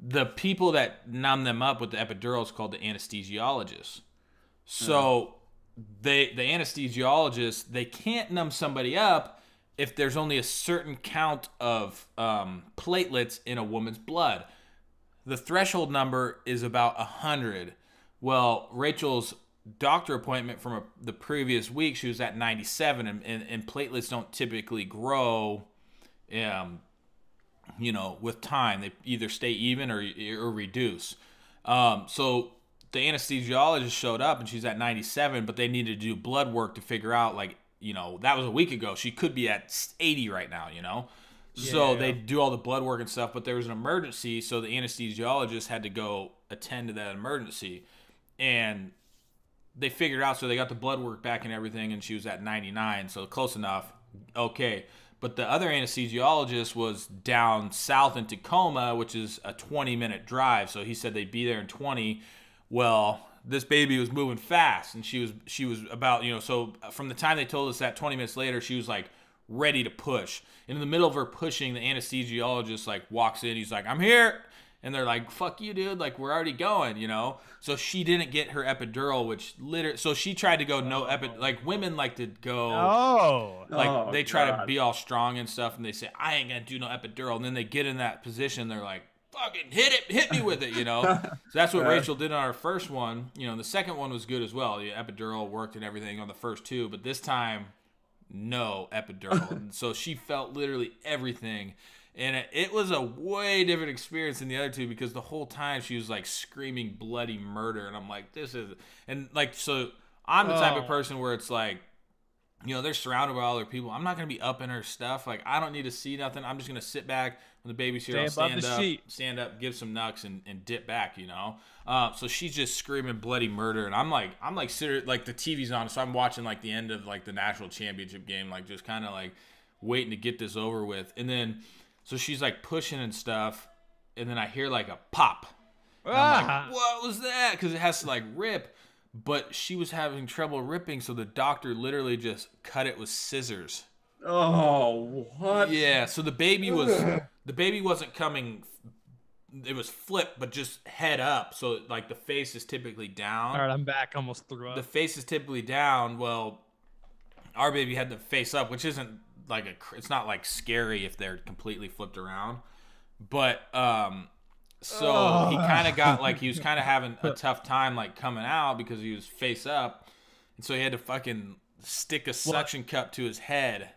the people that numb them up with the epidural is called the anesthesiologists. So the anesthesiologists, they can't numb somebody up if there's only a certain count of platelets in a woman's blood. The threshold number is about 100. Well, Rachel's doctor appointment from the previous week, she was at 97, and platelets don't typically grow, with time. They either stay even or reduce. So the anesthesiologist showed up, and she's at 97, but they needed to do blood work to figure out, like, that was a week ago. She could be at 80 right now, So they do all the blood work and stuff, but there was an emergency, so the anesthesiologist had to go attend to that emergency. And they figured out, so they got the blood work back and everything, and she was at 99, so close enough. Okay. But the other anesthesiologist was down south in Tacoma, which is a 20-minute drive, so he said they'd be there in 20. Well, this baby was moving fast, and she was about, so from the time they told us that 20 minutes later, she was like ready to push. And in the middle of her pushing, the anesthesiologist like walks in. He's like, "I'm here." And they're like, "Fuck you, dude. Like, we're already going, So she didn't get her epidural, which literally, so she tried to go no like women like to go, they try to be all strong and stuff. And they say, "I ain't going to do no epidural." And then they get in that position. They're like, "Fucking hit me with it," So that's what Rachel did on our first one. The second one was good as well. The epidural worked and everything on the first two, but this time, no epidural. And so she felt literally everything. And it was a way different experience than the other two, because the whole time she was like screaming bloody murder. And I'm like, this is, and like, so I'm the type of person where it's like, they're surrounded by all their people. I'm not going to be up in her stuff. Like, I don't need to see nothing. I'm just going to sit back when the baby's here. I'll stand up, give some knucks and dip back, So she's just screaming bloody murder. And I'm like sitting, like the TV's on. So I'm watching like the end of like the national championship game, like just kind of like waiting to get this over with. And then, so she's like pushing and stuff. And then I hear like a pop. And I'm like, what was that? Because it has to like rip. But she was having trouble ripping, so the doctor literally just cut it with scissors. Oh, what? Yeah, so the baby wasn't coming, it was flipped, but just head up. So like the face is typically down. All right, I'm back. Almost threw up. The face is typically down. Well, our baby had the face up, which isn't like it's not like scary if they're completely flipped around. But so he kind of got like, he was kind of having a tough time like coming out because he was face up. And so he had to fucking stick a suction cup to his head.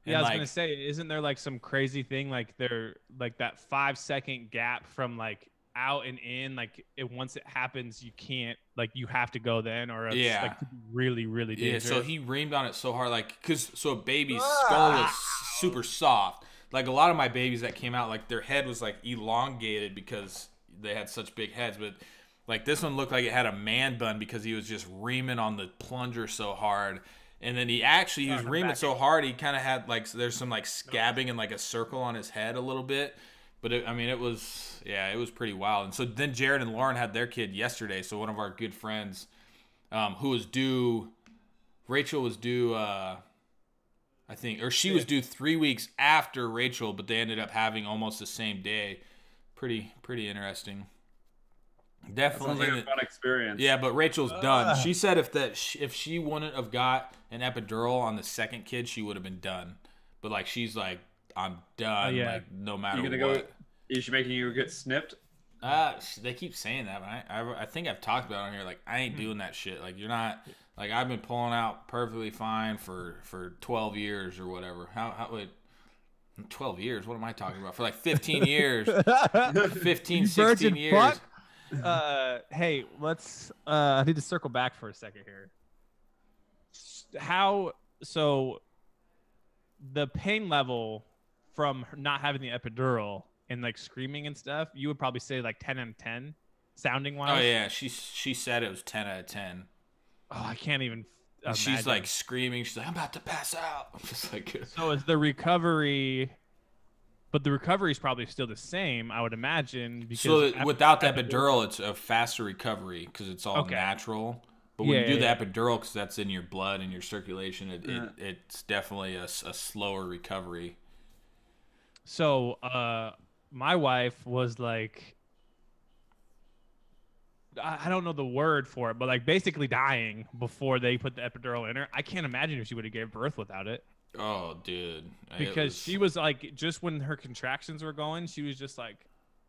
And yeah, I was going to say, isn't there like some crazy thing? Like there, like that 5-second gap from like out and in, like once it happens, you can't, like you have to go then, or it's like really, really dangerous. Yeah, so he reamed on it so hard, like, so a baby's skull is super soft. Like a lot of my babies that came out, like their head was like elongated because they had such big heads. But like this one looked like it had a man bun because he was just reaming on the plunger so hard. And then he was reaming so hard, he kind of had like, there's some like scabbing and like a circle on his head a little bit. But it was pretty wild. And so then Jared and Lauren had their kid yesterday. So one of our good friends, who was due, Rachel was due, I think, or she was due 3 weeks after Rachel, but they ended up having almost the same day. Pretty interesting. Definitely sounds like a fun experience. Yeah, but Rachel's done. She said if she wouldn't have got an epidural on the second kid, she would have been done. But like she's like, I'm done. Like no matter what. Is she making you get snipped? They keep saying that, but I think I've talked about it on here. Like I ain't doing that shit. Like you're not. Like I've been pulling out perfectly fine for 12 years or whatever. How would 12 years? What am I talking about? For like 15 years. 15, 16 years. Fuck? Hey, let's I need to circle back for a second here. So the pain level from not having the epidural and like screaming and stuff, you would probably say like 10 out of 10 sounding wise. Oh yeah, she said it was 10 out of 10. Oh, I can't even imagine. She's like screaming. She's like, I'm about to pass out. I'm just like, so is the recovery, but the recovery is probably still the same, I would imagine. Because so without the epidural, it's a faster recovery because it's all natural. But when you do the epidural, because that's in your blood and your circulation, it's definitely a slower recovery. So my wife was like, I don't know the word for it, but like basically dying before they put the epidural in her. I can't imagine if she would have gave birth without it. Oh, dude. because she was like, just when her contractions were going, she was just like,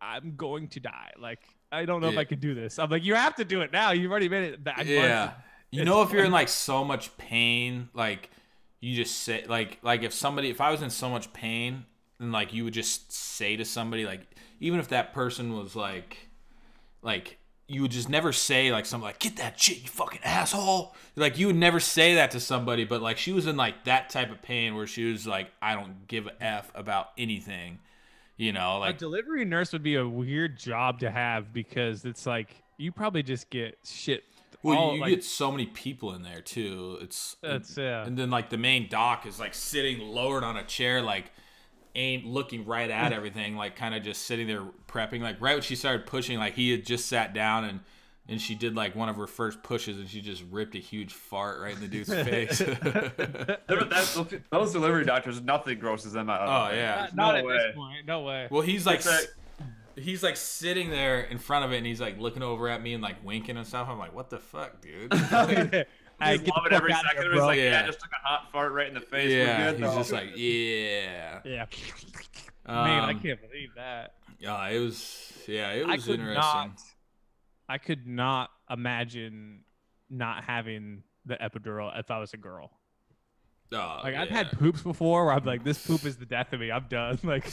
I'm going to die. Like, I don't know if I could do this. I'm like, you have to do it now. You've already made it back. Yeah. You know, if you're in like so much pain, like you just say, like if I was in so much pain, then like you would just say to somebody, like, even if that person was like you would just never say like something like, get that shit, you fucking asshole. Like you would never say that to somebody, but like she was in like that type of pain where she was like, I don't give a F about anything. You know, like a delivery nurse would be a weird job to have because it's like you probably just get shit. Well, you get so many people in there too. And then like the main doc is like sitting lowered on a chair, like ain't looking right at everything, like kind of just sitting there prepping. Like right when she started pushing, like he had just sat down and she did like one of her first pushes and she just ripped a huge fart right in the dude's face. Those delivery doctors, nothing grosses them out. Oh yeah, not at this point. No way. Well, he's like sitting there in front of it and he's like looking over at me and like winking and stuff. I'm like, what the fuck, dude? I love it every second. It was like, yeah, just took a hot fart right in the face. Yeah, he's just like, yeah. Man, I can't believe that. It was interesting. I could not imagine not having the epidural if I was a girl. I've had poops before where I'm like, this poop is the death of me. I'm done. Like,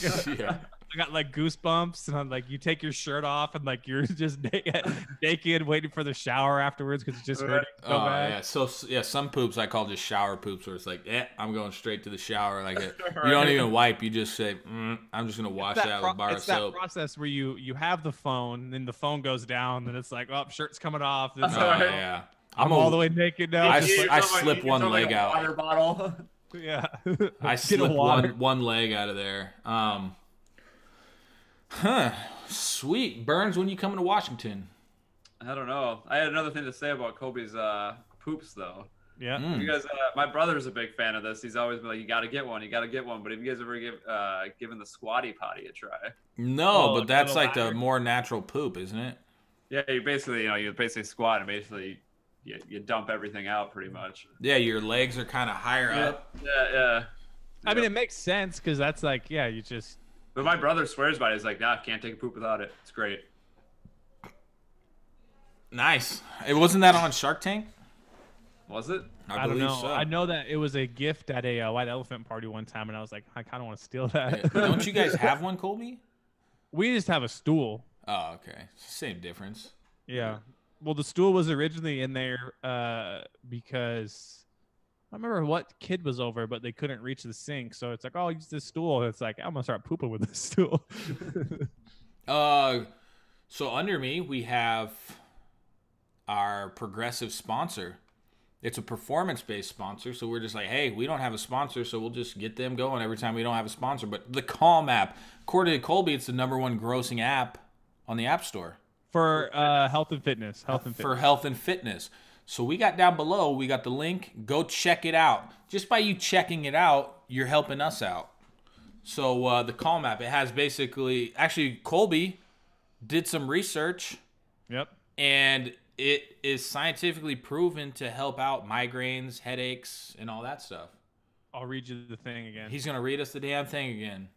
I got like goosebumps, and I'm like, you take your shirt off, and like you're just naked, waiting for the shower afterwards because it's just hurting so bad. Yeah, some poops I call just shower poops, where it's like, I'm going straight to the shower. Like you don't even wipe, you just say, I'm just gonna wash that with a bar of soap. That process where you have the phone, then the phone goes down, then it's like, oh, shirt's coming off. Yeah. I'm all the way naked now. I slip one leg out. Water bottle. Yeah. I slip one leg out of there. Sweet. Burns, when you coming to Washington? I don't know. I had another thing to say about Kobe's poops, though. Yeah. You guys, my brother's a big fan of this. He's always been like, you got to get one. You got to get one. But have you guys ever given the squatty potty a try? No, but that's like the more natural poop, isn't it? Yeah, you basically squat and basically you dump everything out pretty much. Yeah, your legs are kind of higher up. Yeah. I mean, it makes sense because that's like, you just. But my brother swears by it. He's like, nah, can't take a poop without it. It's great. Nice. It wasn't that on Shark Tank? Was it? I don't know. So. I know that it was a gift at a white elephant party one time, and I was like, I kind of want to steal that. Yeah. Don't you guys have one, Colby? We just have a stool. Oh, okay. Same difference. Yeah. Well, the stool was originally in there because I don't remember what kid was over, but they couldn't reach the sink. So it's like, oh, use this stool. It's like, I'm going to start pooping with this stool. So under me, we have our progressive sponsor. It's a performance-based sponsor. So we're just like, hey, we don't have a sponsor, so we'll just get them going every time we don't have a sponsor. But the Calm app, according to Colby, it's the #1 grossing app on the App Store. For health and fitness. For health and fitness. So we got down below, we got the link. Go check it out. Just by you checking it out, you're helping us out. So the Calm app, it has basically, actually Colby did some research. Yep. And it is scientifically proven to help out migraines, headaches, and all that stuff. I'll read you the thing again. He's going to read us the damn thing again.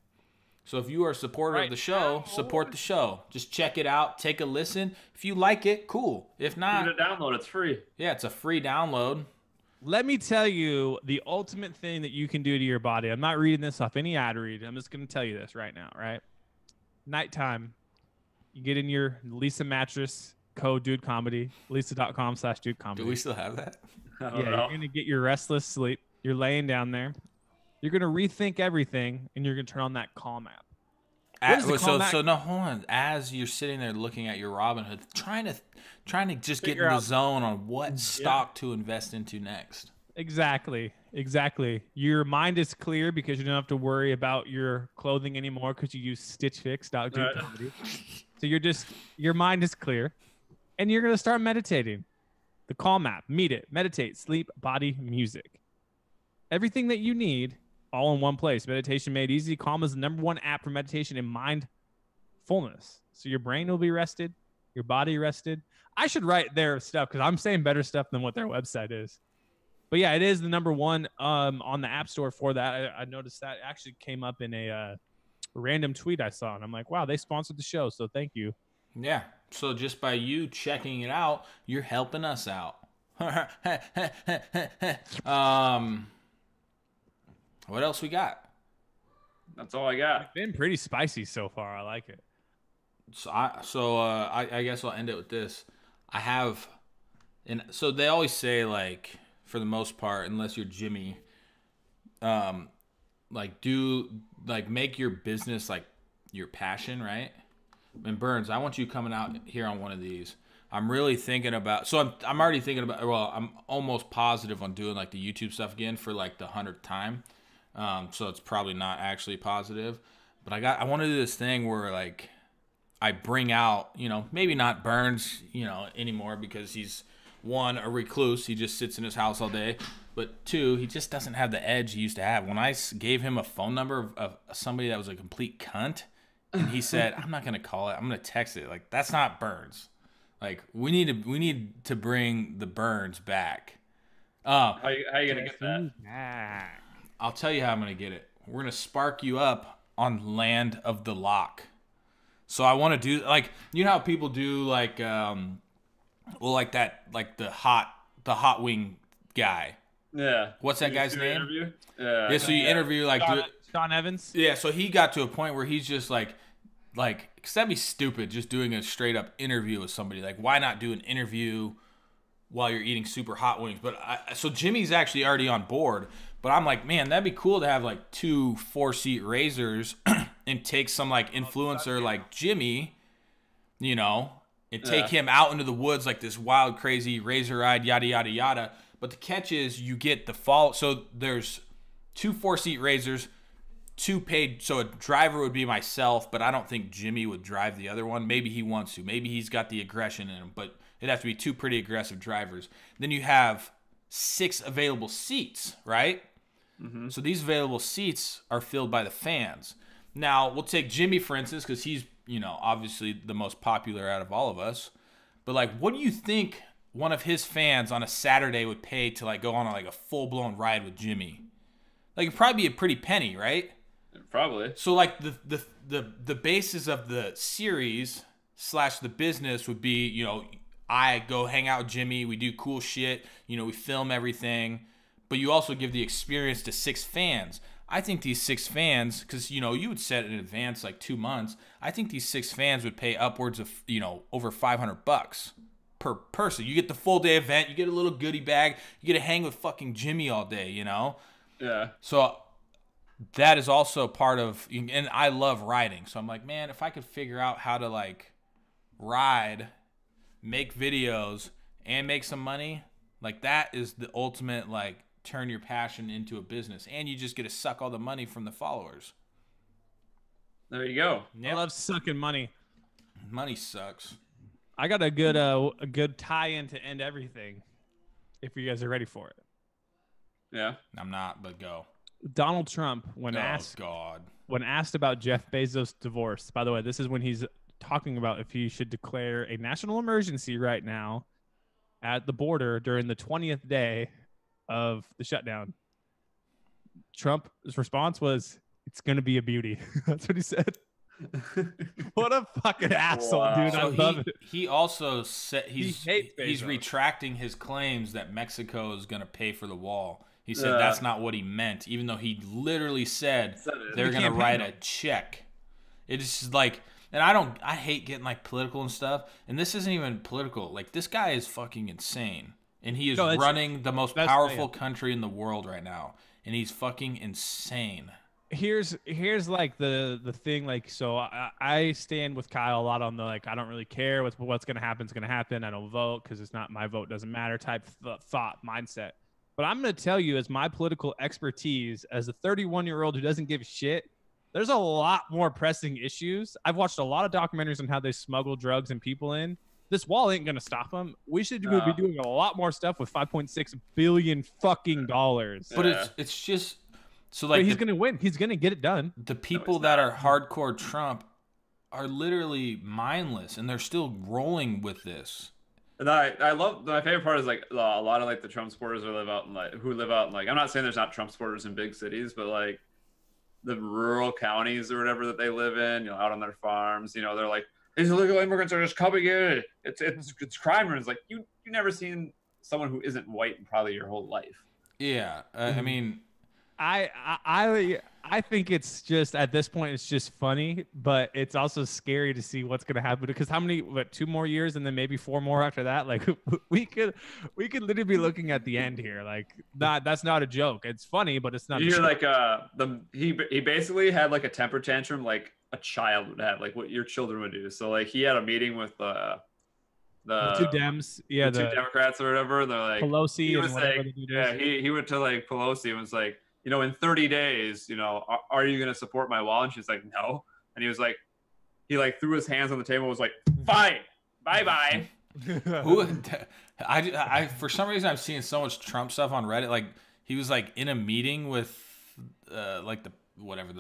So if you are a supporter of the show, support the show. Just check it out. Take a listen. If you like it, cool. If not, give it a download. It's free. Yeah, it's a free download. Let me tell you the ultimate thing that you can do to your body. I'm not reading this off any ad read. I'm just going to tell you this right now, right? Nighttime, you get in your Lisa mattress, code Dude Comedy, lisa.com/Dude Comedy. Do we still have that? Yeah, you're going to get your restless sleep. You're laying down there. You're going to rethink everything, and you're going to turn on that Calm app. So no, hold on. As you're sitting there looking at your Robinhood, trying to just get in the zone on what stock to invest into next. Exactly. Your mind is clear because you don't have to worry about your clothing anymore because you use StitchFix.Dude. So your mind is clear, and you're going to start meditating. The Calm app. Meet it. Meditate. Sleep. Body. Music. Everything that you need. All in one place. Meditation made easy. Calm is the #1 app for meditation and mindfulness. So your brain will be rested, your body rested. I should write their stuff because I'm saying better stuff than what their website is. But yeah, it is the number one on the App Store for that. I noticed that actually came up in a random tweet I saw, and I'm like, wow, they sponsored the show, so thank you. Yeah. So just by you checking it out, you're helping us out. What else we got? That's all I got. Been pretty spicy so far. I like it. I guess I'll end it with this. I have, and so they always say, like, for the most part, unless you're Jimmy, make your business like your passion, right? And Burns, I want you coming out here on one of these. I'm really thinking about, so I'm already thinking about, well, I'm almost positive on doing like the YouTube stuff again for like the 100th time. So it's probably not actually positive, but I want to do this thing where like I bring out, maybe not Burns, anymore, because he's, one, a recluse. He just sits in his house all day. But two, he just doesn't have the edge he used to have. When I gave him a phone number of somebody that was a complete cunt, and he said, I'm not going to call it, I'm going to text it. Like, that's not Burns. Like, we need to bring the Burns back. How you going to get that? I'll tell you how I'm going to get it. We're going to spark you up on Land of the Lock. So I want to do, like, you know how people do, like, like the hot wing guy. Yeah. What's that guy's name? Interview? Yeah. So you interview like Sean Evans. Yeah. So he got to a point where he's just like, cause that'd be stupid just doing a straight up interview with somebody. Like, why not do an interview while you're eating super hot wings? But so Jimmy's actually already on board. But I'm like, man, that'd be cool to have like 2 4-seat razors and take some like influencer like Jimmy, and take him out into the woods like this wild, crazy razor ride, yada, yada, yada. But the catch is you get the fall. So there's 2 4-seat razors, 2 paid. So a driver would be myself, but I don't think Jimmy would drive the other one. Maybe he wants to. Maybe he's got the aggression in him, but it'd have to be 2 pretty aggressive drivers. Then you have 6 available seats, right? Mm-hmm. So these available seats are filled by the fans. Now, we'll take Jimmy, for instance, because he's, obviously the most popular out of all of us. But, like, what do you think one of his fans on a Saturday would pay to, like, go on, like, a full-blown ride with Jimmy? Like, it'd probably be a pretty penny, right? Probably. So, like, the basis of the series / the business would be, I go hang out with Jimmy. We do cool shit. We film everything. But you also give the experience to 6 fans. I think these 6 fans, because, you would set in advance like 2 months. I think these 6 fans would pay upwards of, over $500 per person. You get the full day event. You get a little goodie bag. You get to hang with fucking Jimmy all day, Yeah. So that is also part of, and I love riding. So I'm like, man, if I could figure out how to like ride, make videos, and make some money, like that is the ultimate, like, turn your passion into a business, and you just get to suck all the money from the followers. There you go. Yep. I love sucking money. Money sucks. I got a good tie-in to end everything, if you guys are ready for it. Yeah. I'm not, but go. Donald Trump, when asked about Jeff Bezos' divorce, by the way, this is when he's talking about if he should declare a national emergency right now at the border during the 20th day of the shutdown. Trump's response was, "It's going to be a beauty." That's what he said. What a fucking asshole, wow. Dude. So I love it. He also said he's retracting his claims that Mexico is going to pay for the wall. He said that's not what he meant, even though he literally said they're going to write a check. It's like, and I hate getting like political and stuff, and this isn't even political. Like, this guy is fucking insane. And he is running the most powerful country in the world right now. And he's fucking insane. Here's like the thing, like, so I stand with Kyle a lot on the, like, I don't really care what's going to happen. It's going to happen. I don't vote because it's not my vote, doesn't matter type thought mindset. But I'm going to tell you, as my political expertise, as a 31-year-old who doesn't give a shit, there's a lot more pressing issues. I've watched a lot of documentaries on how they smuggle drugs and people in. This wall ain't gonna stop them. We should be doing a lot more stuff with $5.6 billion fucking dollars. But it's just so, like, but he's gonna win. He's gonna get it done. The people that are hardcore Trump are literally mindless, and they're still rolling with this. And I love my favorite part is like a lot of like the Trump supporters who live out in like I'm not saying there's not Trump supporters in big cities, but like the rural counties or whatever that they live in, you know, out on their farms, you know, they're like these illegal immigrants are just coming in. It's crime rooms. Like you never seen someone who isn't white in probably your whole life. Yeah, I mean, I think it's just at this point it's just funny, but it's also scary to see what's gonna happen because how many 2 more years and then maybe 4 more after that? Like we could literally be looking at the end here. Like that's not a joke. It's funny, but it's not. You hear like he basically had like a temper tantrum like a child would have, like what your children would do. So like he had a meeting with the two Dems, yeah, the two Democrats or whatever. They're like Pelosi he was and like, yeah, he went to like Pelosi and was like, you know, in 30 days, you know, are you going to support my wall? And she's like, no. And he was like, he like threw his hands on the table and was like, fine, bye. I for some reason I'm seeing so much Trump stuff on Reddit. Like he was like in a meeting with like the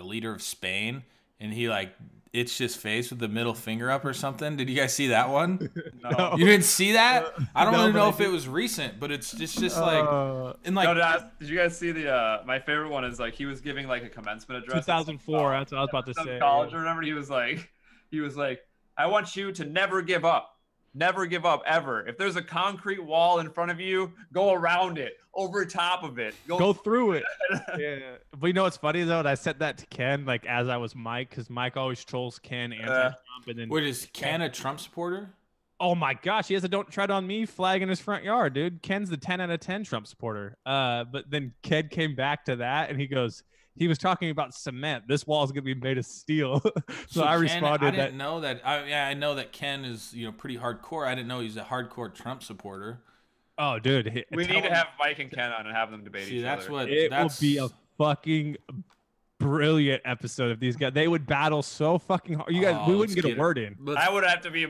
leader of Spain, and he like itched his face with the middle finger up or something. Did you guys see that one? No. You didn't see that? I don't really know if it was recent, but it's just like and like. No, did you guys see the my favorite one is like he was giving like a commencement address. 2004. That's what I was about to say. College, remember? He was like, I want you to never give up. Never give up ever. If there's a concrete wall in front of you, go around it, over top of it, go through it. Yeah, but you know what's funny though? I said that to Ken like as I was Mike, because Mike always trolls Ken anti-Trump, and then Wait, is Ken a Trump supporter? Oh my gosh, he has a "Don't Tread on Me" flag in his front yard, dude. Ken's the 10 out of 10 Trump supporter. But then Ken came back to that, and he goes, he was talking about cement. This wall is gonna be made of steel. so I responded. I didn't know that. I know that Ken is pretty hardcore. I didn't know he's a hardcore Trump supporter. Oh, dude, we need to have Mike and Ken on and have them debate each other. It will be a fucking brilliant episode of these guys. They would battle so fucking hard. You guys, we wouldn't get a word in. We would have to be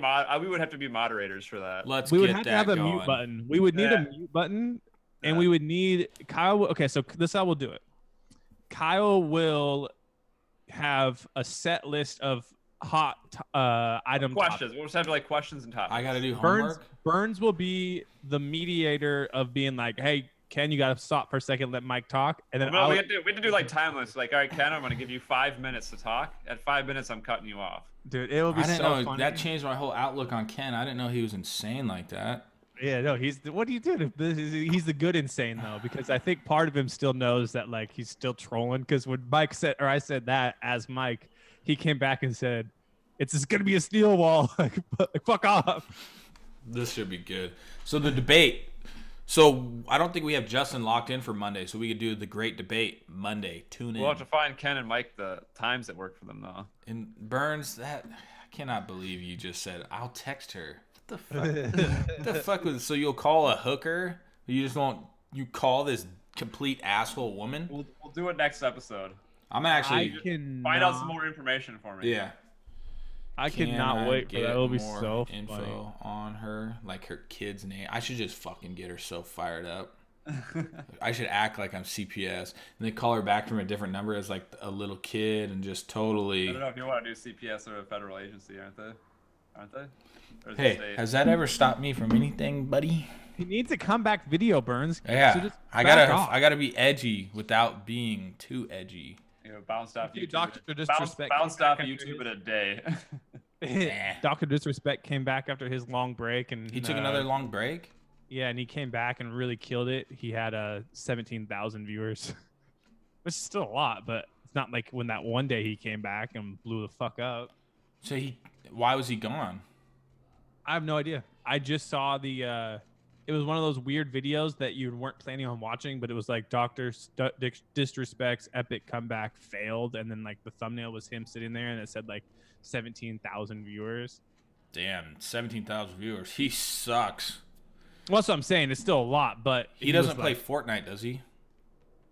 moderators for that. We would have to have a mute button. We would need a mute button, and we would need Kyle. Okay, so this is how we'll do it. Kyle will have a set list of hot item questions. topics. We'll just have like questions and topics. I gotta do homework. Burns will be the mediator of being like, hey, Ken, you gotta stop for a second, let Mike talk, and then we have to do like time limits. Like, all right, Ken, I'm gonna give you 5 minutes to talk. At 5 minutes, I'm cutting you off. Dude, it will be so funny. That changed my whole outlook on Ken. I didn't know he was insane like that. Yeah, no, what do you do? He's the good insane though, because I think part of him still knows that like he's still trolling. Because when Mike said, or I said that as Mike, he came back and said, "It's just gonna be a steel wall." like fuck off. This should be good. So the debate. So I don't think we have Justin locked in for Monday, so we could do the great debate Monday. Tune in. We'll have to find Ken and Mike the times that work for them though. And Burns, I cannot believe you just said I'll text her. What the fuck was so you'll call a hooker? You call this complete asshole woman? We'll do it next episode. I'm actually find out some more information for me. Yeah. I cannot wait for that. It'll be so info funny. On her, like her kid's name. I should just fucking get her so fired up. I should act like I'm CPS and then call her back from a different number as like a little kid and just totally. I don't know if you want to do CPS or a federal agency, aren't they? Hey, has that ever stopped me from anything, buddy? He needs a comeback video, Burns. Yeah, so I gotta be edgy without being too edgy. You know, bounced off YouTube. Dr. Disrespect bounced off YouTube in a day. Dr. Disrespect came back after his long break, and he took another long break. Yeah, and he came back and really killed it. He had 17,000 viewers, which is still a lot, but it's not like when that one day he came back and blew the fuck up. So why was he gone? I have no idea. I just saw it was one of those weird videos that you weren't planning on watching, but it was like Dr. Disrespect's epic comeback failed, and then like the thumbnail was him sitting there, and it said like 17,000 viewers. Damn, 17,000 viewers. He sucks. Well, that's what I'm saying. It's still a lot, but he doesn't play Fortnite, does he?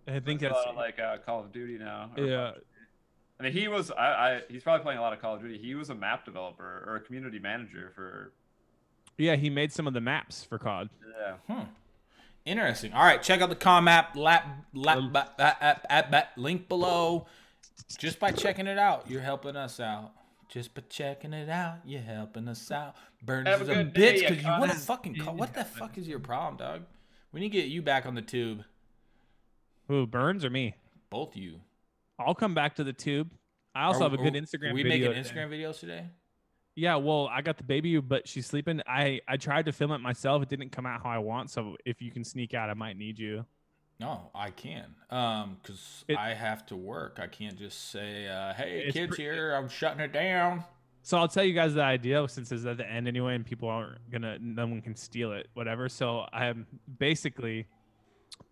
I think that's like Call of Duty now. Yeah. I mean, he's probably playing a lot of Call of Duty. He was a map developer or a community manager for. Yeah, he made some of the maps for COD. Yeah. Interesting. All right, check out the COM app, link below. Just by checking it out, you're helping us out. Just by checking it out, you're helping us out. Burns Have a is a good day, bitch because you want to cunt. fucking call. What the fuck is your problem, dog? We need to get you back on the tube. Who, Burns or me? Both you. I'll come back to the tube. I also have a good Instagram Are we video. making Instagram videos today? Yeah, well, I got the baby, but she's sleeping. I tried to film it myself. It didn't come out how I want. So if you can sneak out, I might need you. No, I can. Because I have to work. I can't just say, hey, kids here, I'm shutting it down. So I'll tell you guys the idea since it's at the end anyway, and people aren't no one can steal it, whatever. So I'm basically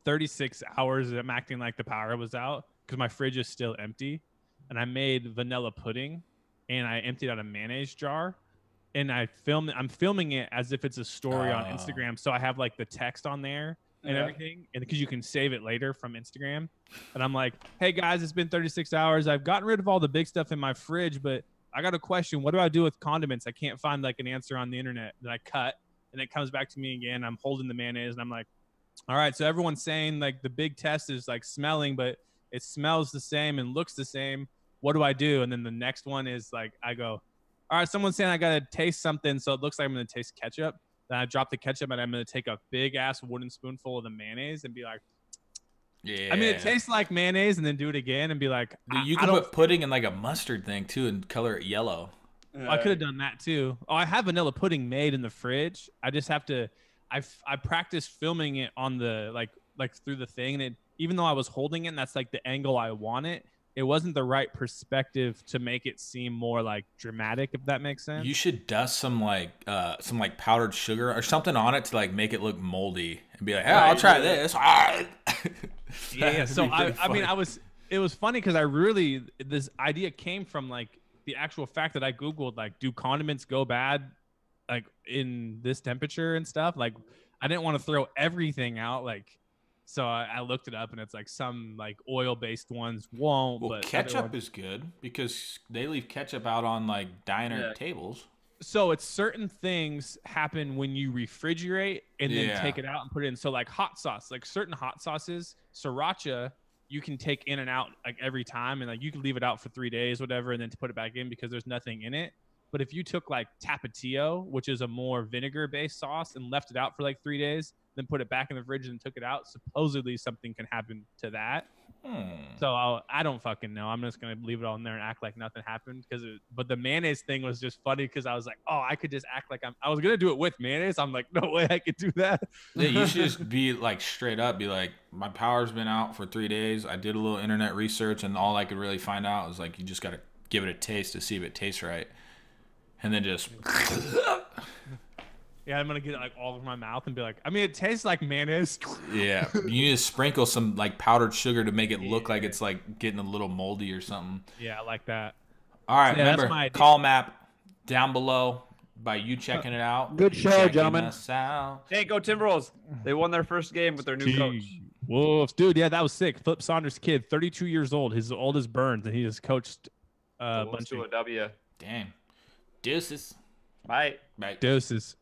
36 hours. I'm acting like the power was out because my fridge is still empty, and I made vanilla pudding, and I emptied out a mayonnaise jar, and I'm filming it as if it's a story on Instagram. So I have like the text on there and everything, and because you can save it later from Instagram. And I'm like, hey guys, it's been 36 hours. I've gotten rid of all the big stuff in my fridge, but I got a question. What do I do with condiments? I can't find like an answer on the internet. That I cut, and it comes back to me again. I'm holding the mayonnaise, and I'm like, all right. So everyone's saying like the big test is like smelling, but it smells the same and looks the same. What do I do? And then the next one is like, I go, all right, someone's saying I got to taste something. So it looks like I'm going to taste ketchup. Then I drop the ketchup, and I'm going to take a big ass wooden spoonful of the mayonnaise and be like, yeah. I mean, it tastes like mayonnaise, and then do it again and be like, Dude, you can put pudding in like a mustard thing too and color it yellow. I could have done that too. Oh, I have vanilla pudding made in the fridge. I just have to. I practiced filming it on the like through the thing, and it, even though I was holding it, and that's like the angle I want it. It wasn't the right perspective to make it seem more like dramatic, if that makes sense. You should dust some powdered sugar or something on it to like make it look moldy and be like, hey, I'll try this. Yeah. So I mean, it was funny because this idea came from like the actual fact that I Googled like, do condiments go bad like in this temperature and stuff? Like, I didn't want to throw everything out. Like, so I looked it up, and it's like some like oil-based ones won't. Well, but ketchup is good because they leave ketchup out on like diner tables. So it's certain things happen when you refrigerate and then take it out and put it in. So like hot sauce, like certain hot sauces, sriracha, you can take in and out like every time, and like you can leave it out for 3 days, whatever, and then to put it back in because there's nothing in it. But if you took like Tapatio, which is a more vinegar-based sauce, and left it out for like 3 days, then put it back in the fridge and took it out, supposedly something can happen to that. So I don't fucking know. I'm just gonna leave it all in there and act like nothing happened. But the mayonnaise thing was just funny because I was like, oh, I could just act like I was gonna do it with mayonnaise. I'm like, no way I could do that. Yeah, you should just be like straight up, be like, my power's been out for 3 days. I did a little internet research, and all I could really find out was like, you just gotta give it a taste to see if it tastes right, and then just. Yeah, I'm gonna get it like all over my mouth and be like, I mean, it tastes like mayonnaise. Yeah, you need to sprinkle some like powdered sugar to make it look like it's like getting a little moldy or something. Yeah, I like that. All right, So, yeah, remember, call map down below by you checking it out. Good show, checking gentlemen. us out. Hey, go Timberwolves! They won their first game with their new coach. Wolves, dude. Yeah, that was sick. Flip Saunders' kid, 32 years old. His old as Burns, and he just coached a bunch to of a W. Damn. Deuces. Bye. Bye. doses.